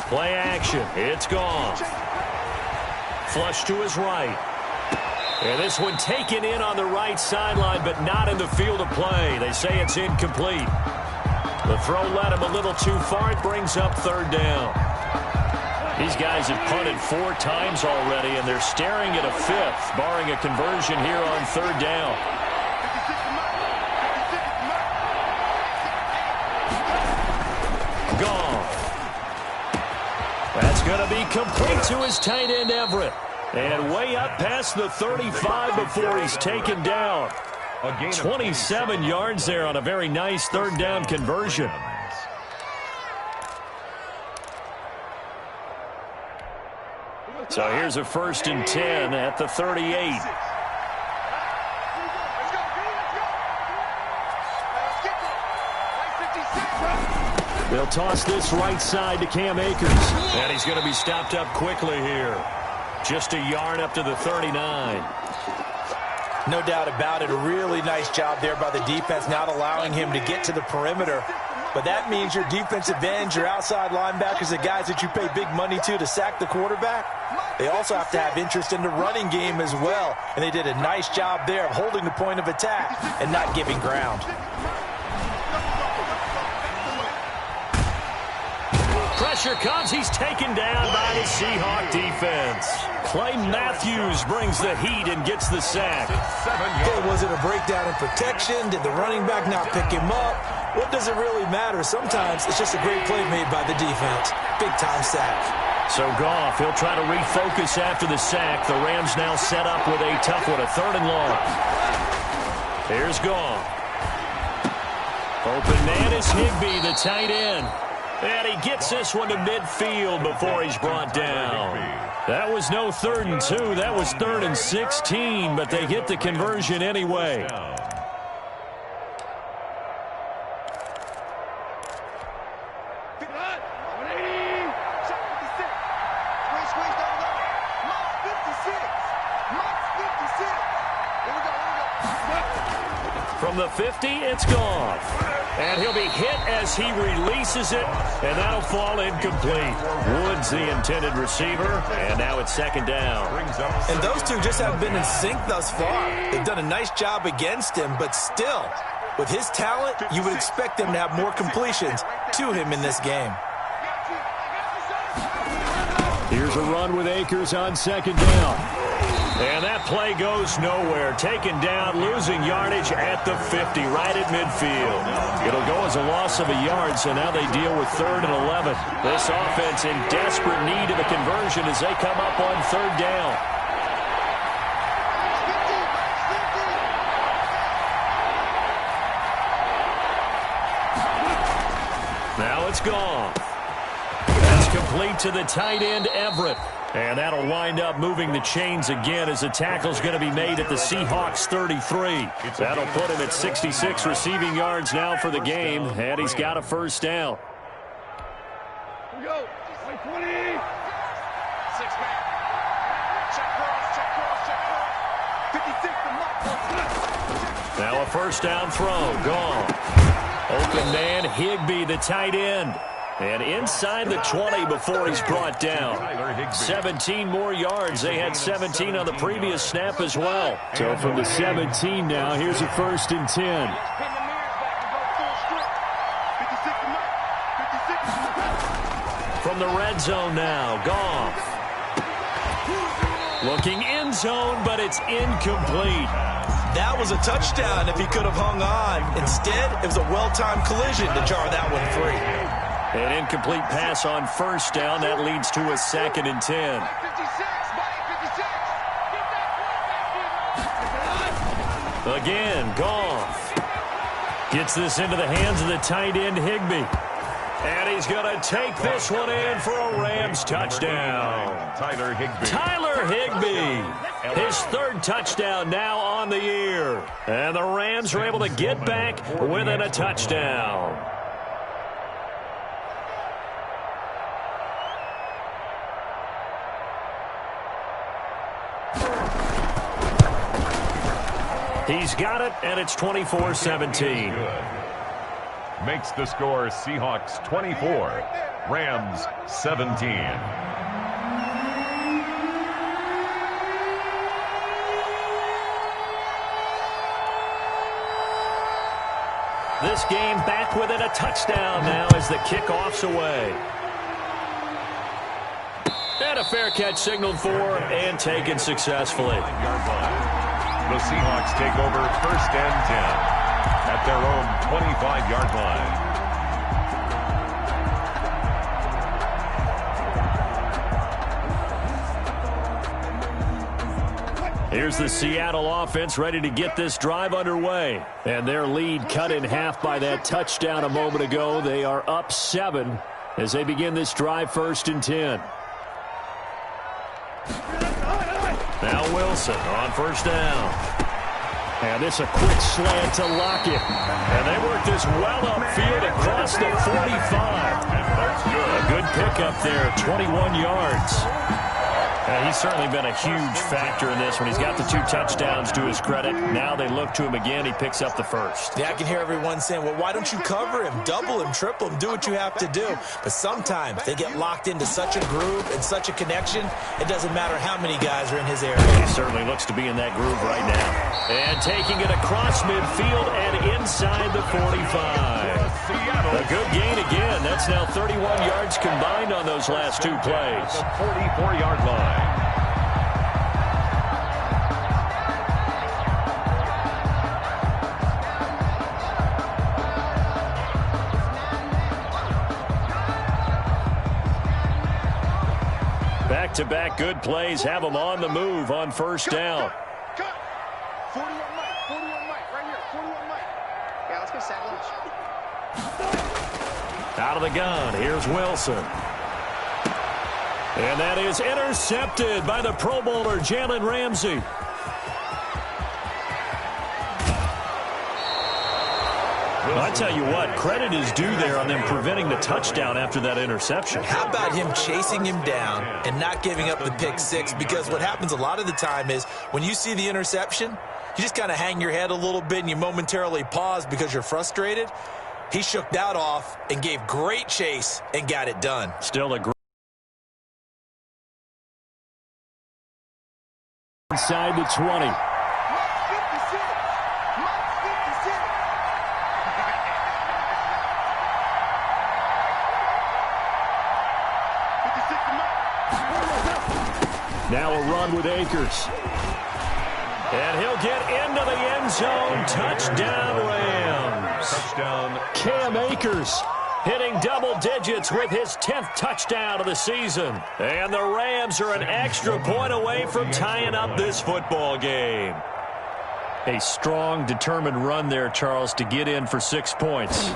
S1: Play action. It's gone. Flush to his right. And this one taken in on the right sideline, but not in the field of play. They say it's incomplete. The throw led him a little too far. It brings up 3rd down. These guys have punted 4 times already, and they're staring at a 5th, barring a conversion here on 3rd down. Gone. That's going to be complete to his tight end, Everett. And way up past the 35 before he's taken down. 27 yards there on a very nice 3rd down conversion. So here's a 1st and 10 at the 38. They'll toss this right side to Cam Akers. And he's going to be stopped up quickly here. Just a yard up to the 39.
S3: No doubt about it. A really nice job there by the defense, not allowing him to get to the perimeter. But that means your defensive ends, your outside linebackers, the guys that you pay big money to sack the quarterback, they also have to have interest in the running game as well. And they did a nice job there of holding the point of attack and not giving ground.
S1: Pressure comes. He's taken down by the Seahawk defense. Clay Matthews brings the heat and gets the sack.
S3: Hey, was it a breakdown in protection? Did the running back not pick him up? What does it really matter? Sometimes it's just a great play made by the defense. Big-time sack.
S1: So Goff, he'll try to refocus after the sack. The Rams now set up with a tough one, a 3rd and long. Here's Goff. Open man is Higbee, the tight end. And he gets this one to midfield before he's brought down. That was no 3rd and 2. That was 3rd and 16, but they get the conversion anyway. From the 50, it's Goff. And he'll be hit as he releases it, and that'll fall incomplete. Woods, the intended receiver, and now it's 2nd down.
S3: And those two just haven't been in sync thus far. They've done a nice job against him, but still, with his talent, you would expect them to have more completions to him in this game.
S1: Here's a run with Akers on 2nd down. And that play goes nowhere. Taken down, losing yardage at the 50, right at midfield. It'll go as a loss of a yard, so now they deal with 3rd and 11. This offense in desperate need of a conversion as they come up on 3rd down. Now it's gone. That's complete to the tight end, Everett. And that'll wind up moving the chains again as the tackle's going to be made at the Seahawks 33. That'll put him at 66 receiving yards now for the game, and he's got a 1st down.
S5: Here we go. 20. 6-man. Check cross. 56 to
S1: Now a 1st down throw. Gone. Open man, Higbee, the tight end. And inside the 20 before he's brought down. 17 more yards. They had 17 on the previous snap as well. So from the 17 now, here's a 1st and 10. From the red zone now, Goff.
S2: Looking end zone, but it's incomplete.
S3: That was a touchdown if he could have hung on. Instead, it was a well-timed collision to jar that one free.
S2: An incomplete pass on first down. That leads to a 2nd and 10.
S5: 56,
S2: Again, Goff gets this into the hands of the tight end, Higbee. And he's going to take this one in for a Rams touchdown.
S6: Tyler Higbee.
S2: Tyler Higbee, his 3rd touchdown now on the year. And the Rams are able to get back within a touchdown. He's got it, and it's 24-17.
S6: Makes the score Seahawks 24, Rams 17.
S2: This game back within a touchdown now as the kickoff's away. And a fair catch signaled for and taken successfully.
S6: The Seahawks take over 1st and 10 at their own 25-yard line.
S2: Here's the Seattle offense ready to get this drive underway. And their lead cut in half by that touchdown a moment ago. They are up 7 as they begin this drive 1st and 10. Now Wilson on 1st down. And this a quick slant to Lockett. And they work this well upfield across the 45. A good pickup there, 21 yards. And he's certainly been a huge factor in this one. He's got the 2 touchdowns to his credit. Now they look to him again. He picks up the 1st.
S3: Yeah, I can hear everyone saying, well, why don't you cover him, double him, triple him, do what you have to do. But sometimes they get locked into such a groove and such a connection, it doesn't matter how many guys are in his area.
S2: He certainly looks to be in that groove right now. And taking it across midfield and inside the 45. A good gain again. That's now 31 yards combined on those last 2 plays.
S6: The 44-yard line.
S2: Back-to-back good plays have them on the move on 1st down.
S5: cut. 41 Mike, right here, 41 Mike. Yeah, let's go sack lunch.
S2: Out of the gun, here's Wilson. And that is intercepted by the Pro Bowler, Jalen Ramsey. I tell you what, credit is due there on them preventing the touchdown after that interception.
S3: How about him chasing him down and not giving up the pick 6? Because what happens a lot of the time is when you see the interception, you just kind of hang your head a little bit and you momentarily pause because you're frustrated. He shook that off and gave great chase and got it done.
S2: Still a great inside the 20. Now a run with Akers. And he'll get into the end zone. Touchdown, Rams.
S6: Touchdown.
S2: Cam Akers hitting double digits with his 10th touchdown of the season. And the Rams are an extra point away from tying up this football game. A strong, determined run there, Charles, to get in for 6 points.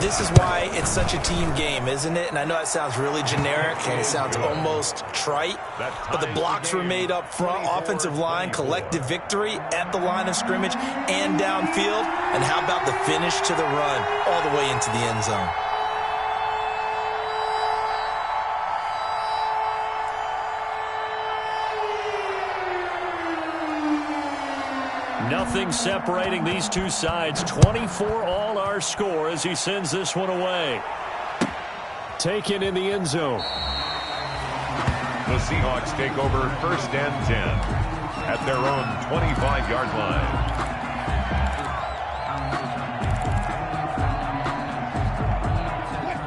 S3: This is why it's such a team game, isn't it? And I know that sounds really generic and it sounds almost trite, but the blocks were made up front, offensive line, collective victory at the line of scrimmage and downfield. And how about the finish to the run all the way into the end zone?
S2: Nothing separating these two sides. 24 all our score as he sends this one away. Taken in the end zone.
S6: The Seahawks take over 1st and 10 at their own 25-yard line.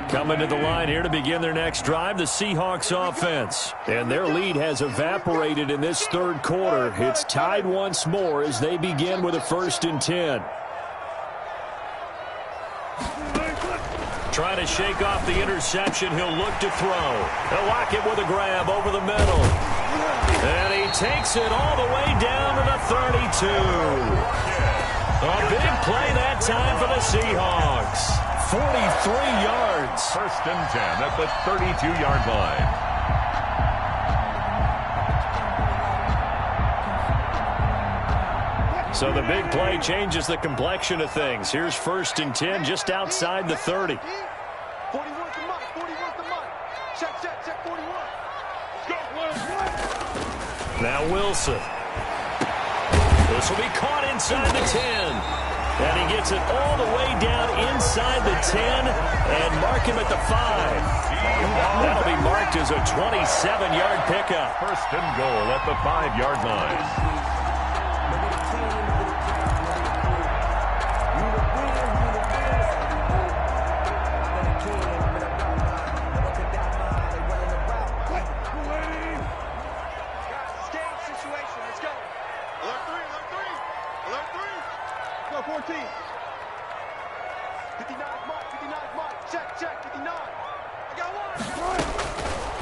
S1: Coming to the line here to begin their next drive, the Seahawks offense. And their lead has evaporated in this third quarter. It's tied once more as they begin with a 1st and 10. Trying to shake off the interception. He'll look to throw. They'll lock it with a grab over the middle. And he takes it all the way down to the 32. A big play that time for the Seahawks. 43 yards.
S6: 1st and 10 at the 32-yard line.
S1: So the big play changes the complexion of things. Here's 1st and 10 just outside the 30.
S5: 41 to Mike. 41 to Mike. Check 41.
S1: Now Wilson. This will be caught inside the 10. And he gets it all the way down inside the 10 and mark him at the 5. That'll be marked as a 27-yard pickup.
S6: 1st and goal at the 5-yard line.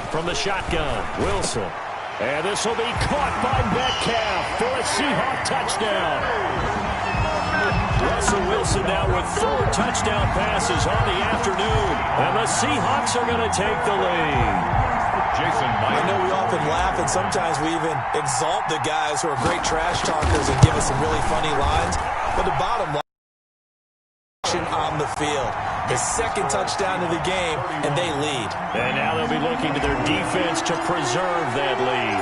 S1: From the shotgun, Wilson. And this will be caught by Metcalf for a Seahawk touchdown. Russell Wilson now with 4 touchdown passes on the afternoon. And the Seahawks are going to take the lead.
S6: Jason,
S3: I know we often laugh and sometimes we even exalt the guys who are great trash talkers and give us some really funny lines. But the bottom line on the field. The 2nd touchdown of the game, and they lead.
S1: And now they'll be looking to their defense to preserve that lead.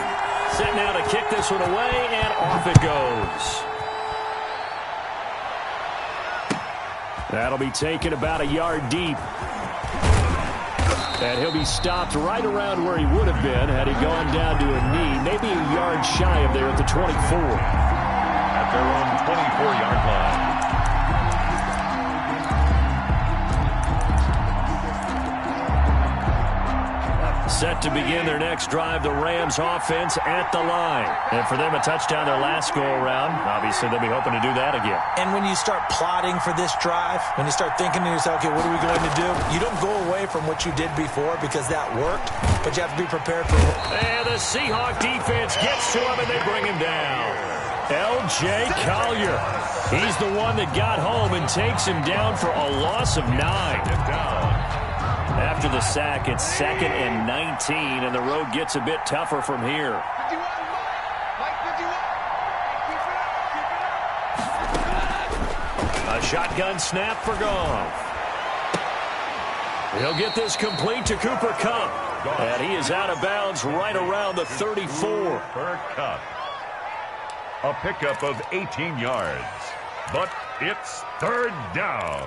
S1: Set now to kick this one away, and off it goes. That'll be taken about a yard deep. And he'll be stopped right around where he would have been had he gone down to a knee, maybe a yard shy of there at the 24.
S6: At their own 24-yard line.
S1: Set to begin their next drive, the Rams offense at the line. And for them, a touchdown their last go-around. Obviously, they'll be hoping to do that again.
S3: And when you start plotting for this drive, when you start thinking to yourself, okay, what are we going to do? You don't go away from what you did before because that worked, but you have to be prepared for it.
S1: And the Seahawk defense gets to him, and they bring him down. L.J. Collier. He's the one that got home and takes him down for a loss of 9. After the sack, it's 2nd and 19, and the road gets a bit tougher from here. A shotgun snap for Goff. He'll get this complete to Cooper Kupp, and he is out of bounds right around the 34.
S6: For Kupp. A pickup of 18 yards, but it's 3rd down.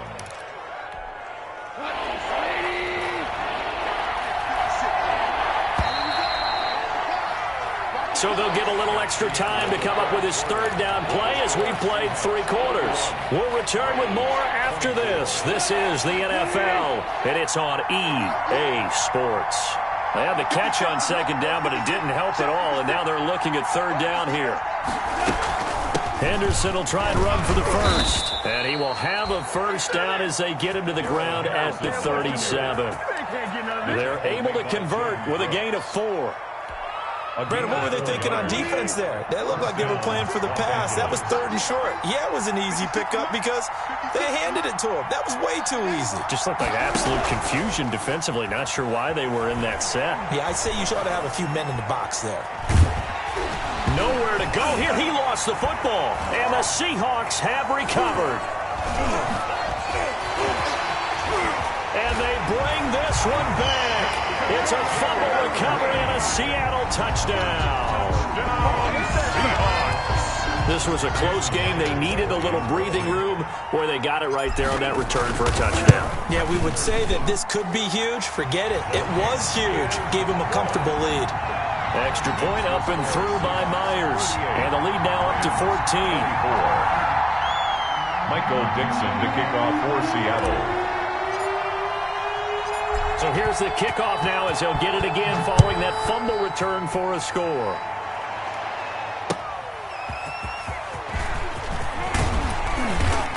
S1: So they'll get a little extra time to come up with his 3rd down play as we played 3 quarters. We'll return with more after this. This is the NFL, and it's on EA Sports. They had the catch on 2nd down, but it didn't help at all, and now they're looking at 3rd down here. Henderson will try and run for the 1st, and he will have a 1st down as they get him to the ground at the 37. They're able to convert with a gain of 4.
S3: Brandon, what were they thinking on defense there? That looked like they were playing for the pass. That was 3rd and short. Yeah, it was an easy pickup because they handed it to him. That was way too easy.
S1: Just looked like absolute confusion defensively. Not sure why they were in that set.
S3: Yeah, I'd say you ought to have a few men in the box there.
S1: Nowhere to go here. He lost the football, and the Seahawks have recovered. And they bring this one back. It's a fumble recovery and a Seattle touchdown. This was a close game. They needed a little breathing room, where they got it right there on that return for a touchdown.
S3: Yeah, we would say that this could be huge. Forget it. It was huge. Gave him a comfortable lead.
S1: Extra point up and through by Myers. And the lead now up to 14.
S6: Michael Dixon to kick off for Seattle.
S1: So here's the kickoff now as he'll get it again following that fumble return for a score.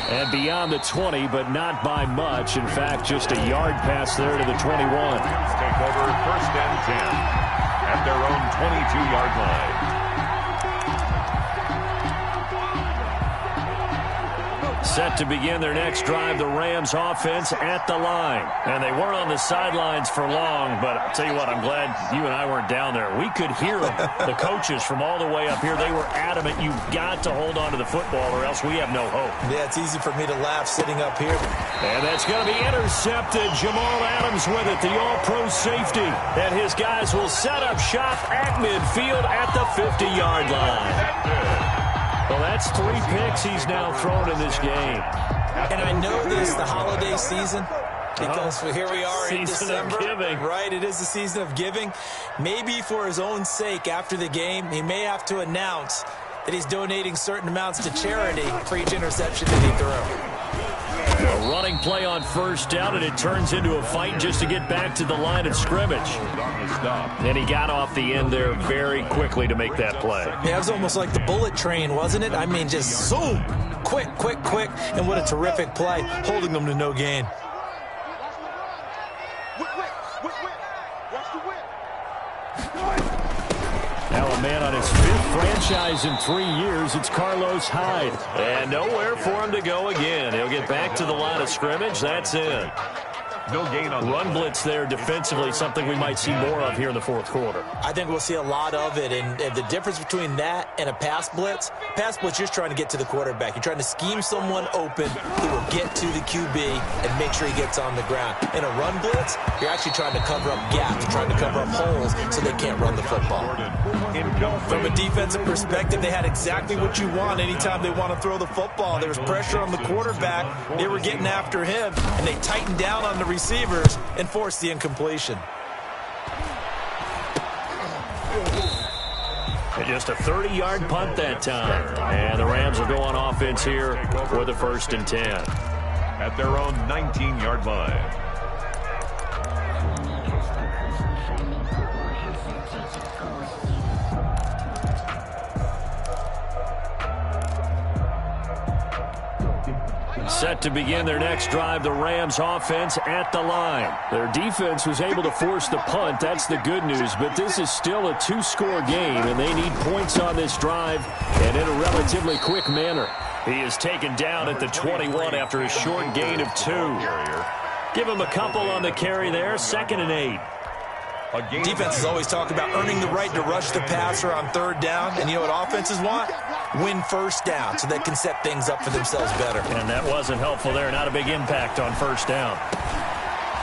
S1: And beyond the 20, but not by much. In fact, just a yard pass there to the 21.
S6: Take over 1st and 10 at their own 22-yard line.
S1: Set to begin their next drive, the Rams offense at the line. And they weren't on the sidelines for long, but I'll tell you what, I'm glad you and I weren't down there. We could hear them, the coaches from all the way up here. They were adamant, you've got to hold on to the football or else we have no hope.
S3: Yeah, it's easy for me to laugh sitting up here.
S1: And that's going to be intercepted. Jamal Adams with it, the all-pro safety. And his guys will set up shop at midfield at the 50-yard line. Well, that's 3 picks he's now thrown in this game.
S3: And I know this, the holiday season, because here we are in December.
S1: Season of giving.
S3: Right, it is the season of giving. Maybe for his own sake after the game, he may have to announce that he's donating certain amounts to charity for each interception that he threw.
S1: A running play on 1st down, and it turns into a fight just to get back to the line of scrimmage. And he got off the end there very quickly to make that play.
S3: Yeah, it was almost like the bullet train, wasn't it? I mean, just zoom, quick, quick, quick, and what a terrific play, holding them to no gain.
S1: Now a man on his 5th franchise in 3 years. It's Carlos Hyde. And nowhere for him to go again. He'll get back to the line of scrimmage. That's it.
S6: No gain on
S1: run blitz there defensively, something we might see more of here in the 4th quarter.
S3: I think we'll see a lot of it, and the difference between that and a pass blitz, you're just trying to get to the quarterback. You're trying to scheme someone open who will get to the QB and make sure he gets on the ground. In a run blitz, you're actually trying to cover up gaps, trying to cover up holes so they can't run the football. From a defensive perspective, they had exactly what you want anytime they want to throw the football. There was pressure on the quarterback. They were getting after him, and they tightened down on the receivers and forced the incompletion.
S1: And just a 30-yard punt that time. And the Rams will go on offense here for the 1st and 10.
S6: At their own 19-yard line.
S1: Set to begin their next drive, the Rams offense at the line. Their defense was able to force the punt. That's the good news, but this is still a 2-score game, and they need points on this drive and in a relatively quick manner. He is taken down at the 21 after a short gain of 2. Give him a couple on the carry there, 2nd and 8.
S3: Defenses always talk about earning the right to rush the passer on 3rd down, and you know what offenses want? Win 1st down so they can set things up for themselves better.
S1: And that wasn't helpful there. Not a big impact on 1st down.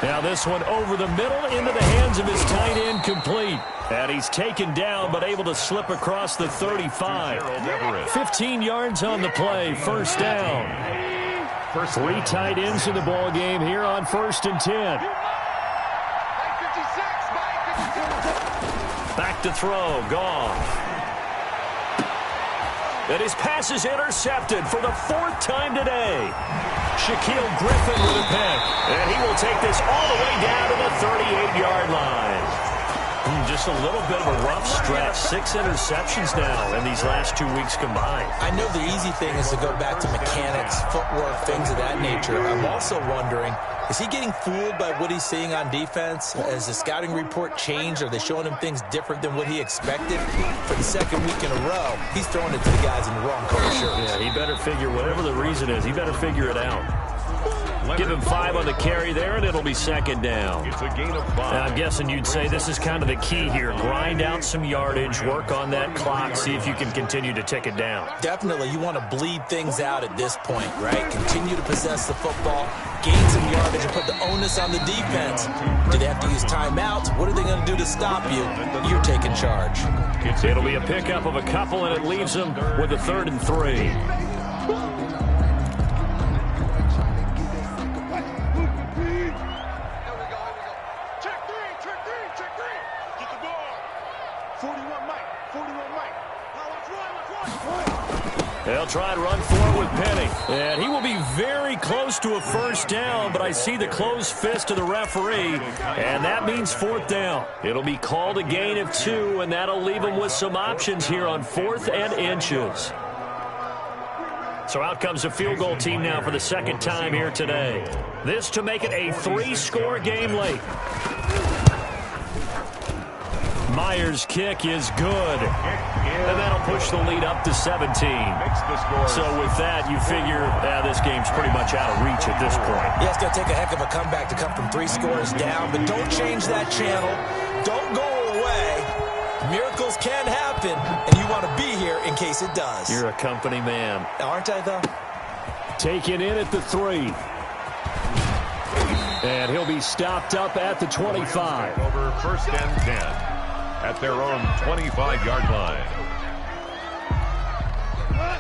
S1: Now this one over the middle into the hands of his tight end, complete. And he's taken down but able to slip across the 35. 15 yards on the play, 1st down. 3 tight ends in the ball game here on 1st and 10. Back to throw, Goff. And his pass is intercepted for the 4th time today. Shaquille Griffin with a pick. And he will take this all the way down to the 38-yard line. Just a little bit of a rough stretch. 6 interceptions now in these last 2 weeks combined.
S3: I know the easy thing is to go back to mechanics, footwork, things of that nature. I'm also wondering, is he getting fooled by what he's seeing on defense? Has the scouting report changed? Are they showing him things different than what he expected? For the 2nd week in a row, he's throwing it to the guys in the wrong color shirts.
S1: Yeah, he better figure, whatever the reason is, he better figure it out. Give him 5 on the carry there, and it'll be 2nd down.
S6: It's a gain of 5.
S1: And I'm guessing you'd say this is kind of the key here. Grind out some yardage, work on that clock, see if you can continue to tick it down.
S3: Definitely, you want to bleed things out at this point, right? Continue to possess the football, gain some yardage, and put the onus on the defense. Do they have to use timeouts? What are they going to do to stop you? You're taking charge.
S1: It'll be a pickup of a couple, and it leaves them with a 3rd and 3. They'll try and run for it with Penny. And he will be very close to a first down, but I see the closed fist of the referee, and that means fourth down. It'll be called a gain of 2, and that'll leave them with some options here on 4th and inches. So out comes the field goal team now for the second time here today. This to make it a 3-score game late. Myers' kick is good. And that'll push the lead up to 17. So with that, you figure this game's pretty much out of reach at this point.
S3: Yeah, it's going to take a heck of a comeback to come from 3 scores down, but don't change that channel. Don't go away. Miracles can happen, and you want to be here in case it does.
S1: You're a company man.
S3: Aren't I, though?
S1: Taken in at the 3. And he'll be stopped up at the 25.
S6: Over 1st and 10 at their own 25-yard line.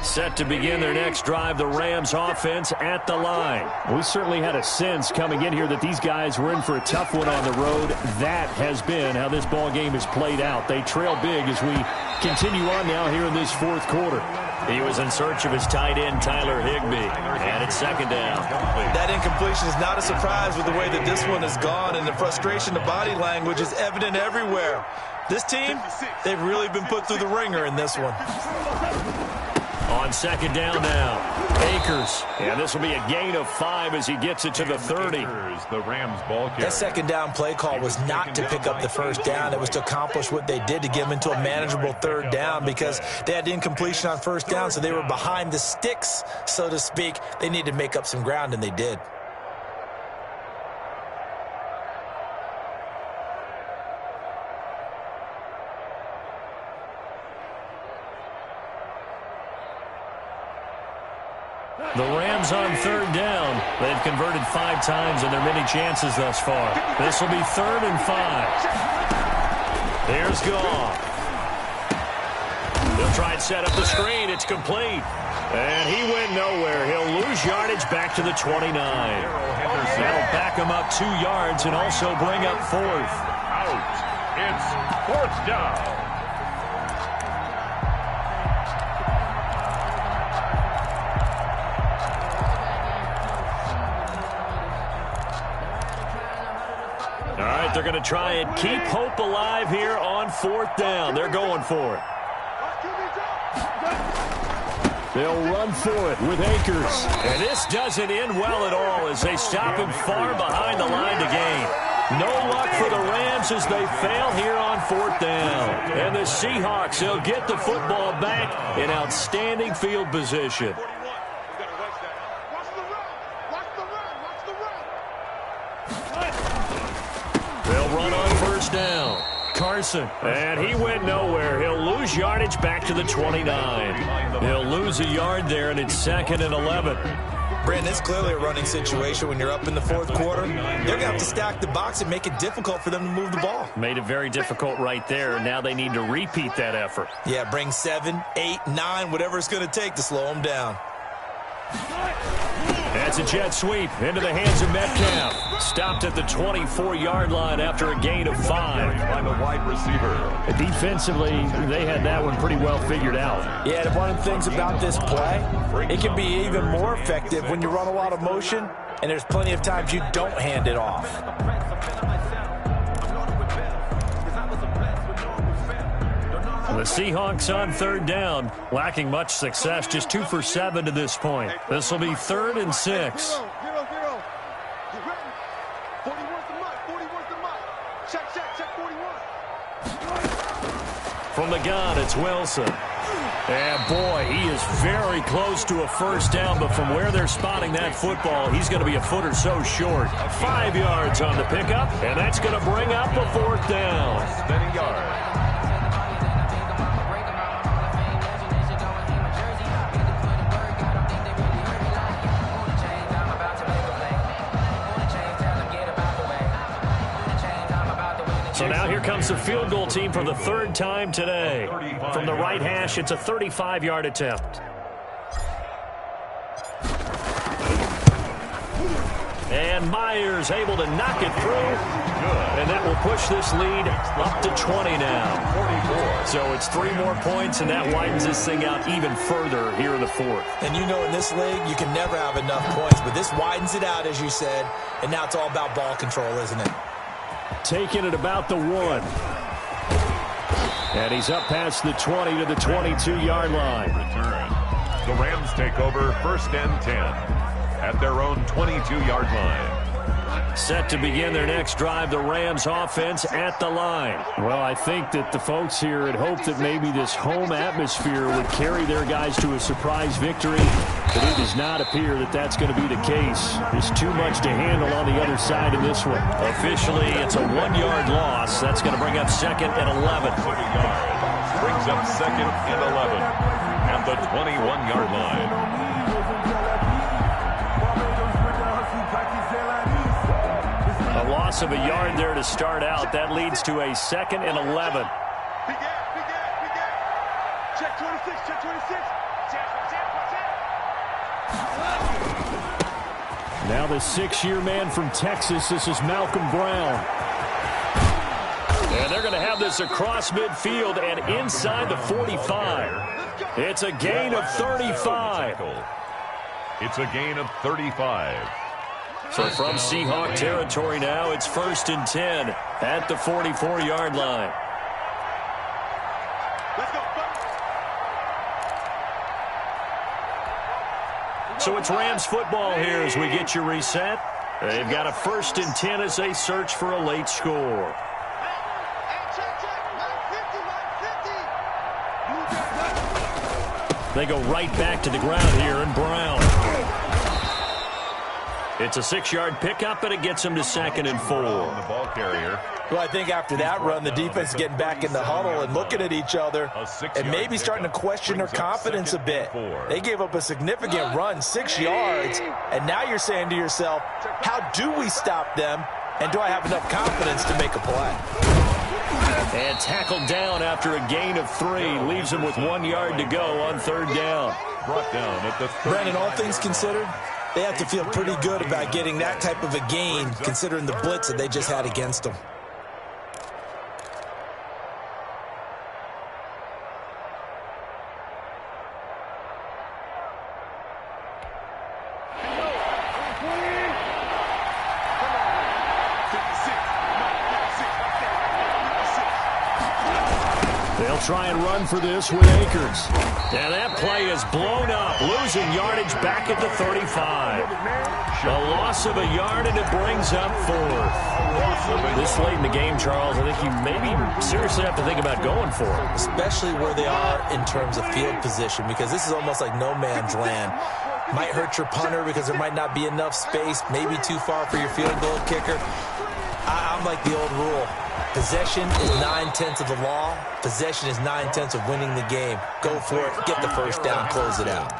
S1: Set to begin their next drive, the Rams offense at the line. We certainly had a sense coming in here that these guys were in for a tough one on the road. That has been how this ball game has played out. They trail big as we continue on now here in this 4th quarter. He was in search of his tight end, Tyler Higbee, and it's 2nd down.
S3: That incompletion is not a surprise with the way that this one has gone, and the frustration, the body language is evident everywhere. This team, they've really been put through the ringer in this one.
S1: On 2nd down now, Akers. And this will be a gain of 5 as he gets it to the 30.
S6: The Rams ball carrier.
S3: That 2nd down play call was not to pick up the first down. It was to accomplish what they did to get them into a manageable 3rd down because they had incompletion on 1st down, so they were behind the sticks, so to speak. They needed to make up some ground, and they did.
S1: The Rams on 3rd down. They've converted 5 times in their many chances thus far. This will be 3rd and 5. Here's Goff. They'll try and set up the screen. It's complete. And he went nowhere. He'll lose yardage back to the 29. That'll back him up 2 yards and also bring up 4th.
S6: Out. It's 4th down.
S1: All right, they're going to try and keep hope alive here on 4th down. They're going for it. They'll run for it with Akers. And this doesn't end well at all as they stop him far behind the line to gain. No luck for the Rams as they fail here on 4th down. And the Seahawks, they'll get the football back in outstanding field position. They'll run on 1st down. Carson, and he went nowhere. He'll lose yardage back to the 29. He'll lose a yard there, and it's 2nd and 11.
S3: Brandon, it's clearly a running situation when you're up in the 4th quarter. They're going to have to stack the box and make it difficult for them to move the ball.
S1: Made it very difficult right there. Now they need to repeat that effort.
S3: Yeah, bring 7, 8, 9, whatever it's going to take to slow them down.
S1: That's a jet sweep into the hands of Metcalf. Stopped at the 24-yard line after a gain of 5.
S6: By the wide receiver.
S1: Defensively, they had that one pretty well figured out.
S3: Yeah, and one of the things about this play, it can be even more effective when you run a lot of motion, and there's plenty of times you don't hand it off.
S1: The Seahawks on 3rd down, lacking much success, just 2 for 7 to this point. This will be 3rd and 6. From the gun, it's Wilson. And boy, he is very close to a first down, but from where they're spotting that football, he's going to be a foot or so short. 5 yards on the pickup, and that's going to bring up a 4th down.
S6: Steady yard.
S1: So now here comes the field goal team for the 3rd time today. From the right hash, it's a 35-yard attempt. And Myers able to knock it through.
S6: Good.
S2: And that will push this lead up to 20 now.
S6: 44.
S2: So it's 3 more points, and that widens this thing out even further here in the fourth.
S3: And you know in this league, you can never have enough points, but this widens it out, as you said, and now it's all about ball control, isn't it?
S2: Taking it about the 1. And he's up past the 20 to the 22-yard line.
S6: Return. The Rams take over 1st and 10 at their own 22-yard line.
S2: Set to begin their next drive, the Rams offense at the line. Well, I think that the folks here had hoped that maybe this home atmosphere would carry their guys to a surprise victory, but it does not appear that that's going to be the case. There's too much to handle on the other side in this one. Officially, it's a 1-yard loss. That's going to bring up 2nd and 11.
S6: Brings up 2nd and 11 at the 21-yard line.
S2: A loss of a yard there to start out. That leads to a 2nd and 11.
S5: Check 26, check 26.
S2: Now the 6-year man from Texas, this is Malcolm Brown. And they're going to have this across midfield and inside the 45. It's a gain of 35.
S6: It's a gain of 35.
S2: So from Seahawk territory now, it's 1st and 10 at the 44-yard line.
S5: Let's go.
S2: So it's Rams football here as we get you reset. They've got a 1st and 10 as they search for a late score. They go right back to the ground here, and Brown. It's a 6-yard pickup, and it gets him to 2nd and 4.
S6: The ball carrier.
S3: Well, I think after that run, the defense is getting back in the huddle and looking at each other and maybe starting to question their confidence a bit. They gave up a significant run, 6 yards, and now you're saying to yourself, how do we stop them, and do I have enough confidence to make a play?
S2: And tackled down after a gain of 3. Leaves him with 1 yard to go on 3rd down.
S6: Brought down at the 30.
S3: Brandon, all things considered, they have to feel pretty good about getting that type of a gain, considering the blitz that they just had against them.
S2: They'll try and run for this with Akers. And that play is blown up, losing yardage back at the 35. A loss of a yard, and it brings up 4th. This late in the game, Charles, I think you maybe seriously have to think about going for it.
S3: Especially where they are in terms of field position, because this is almost like no man's land. Might hurt your punter because there might not be enough space, maybe too far for your field goal kicker. I'm like the old rule. Possession is 9/10 of the law. Possession is 9/10 of winning the game. Go for it. Get the 1st down. Close it out.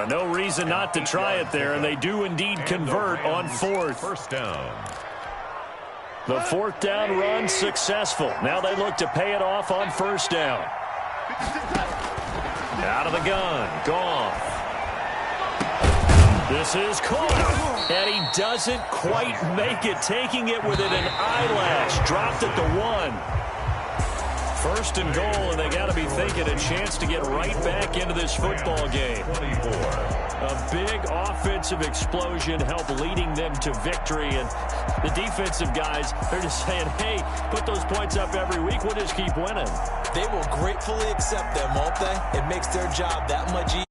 S2: No reason not to try it there, and they do indeed convert on 4th.
S6: 1st down.
S2: The 4th down run successful. Now they look to pay it off on 1st down. Out of the gun. Goff. This is caught, and he doesn't quite make it, taking it within an eyelash. Dropped at the 1. 1st and goal, and they got to be thinking a chance to get right back into this football game.
S6: 24.
S2: A big offensive explosion helped leading them to victory, and the defensive guys, they're just saying, hey, put those points up every week, we'll just keep winning.
S3: They will gratefully accept them, won't they? It makes their job that much easier.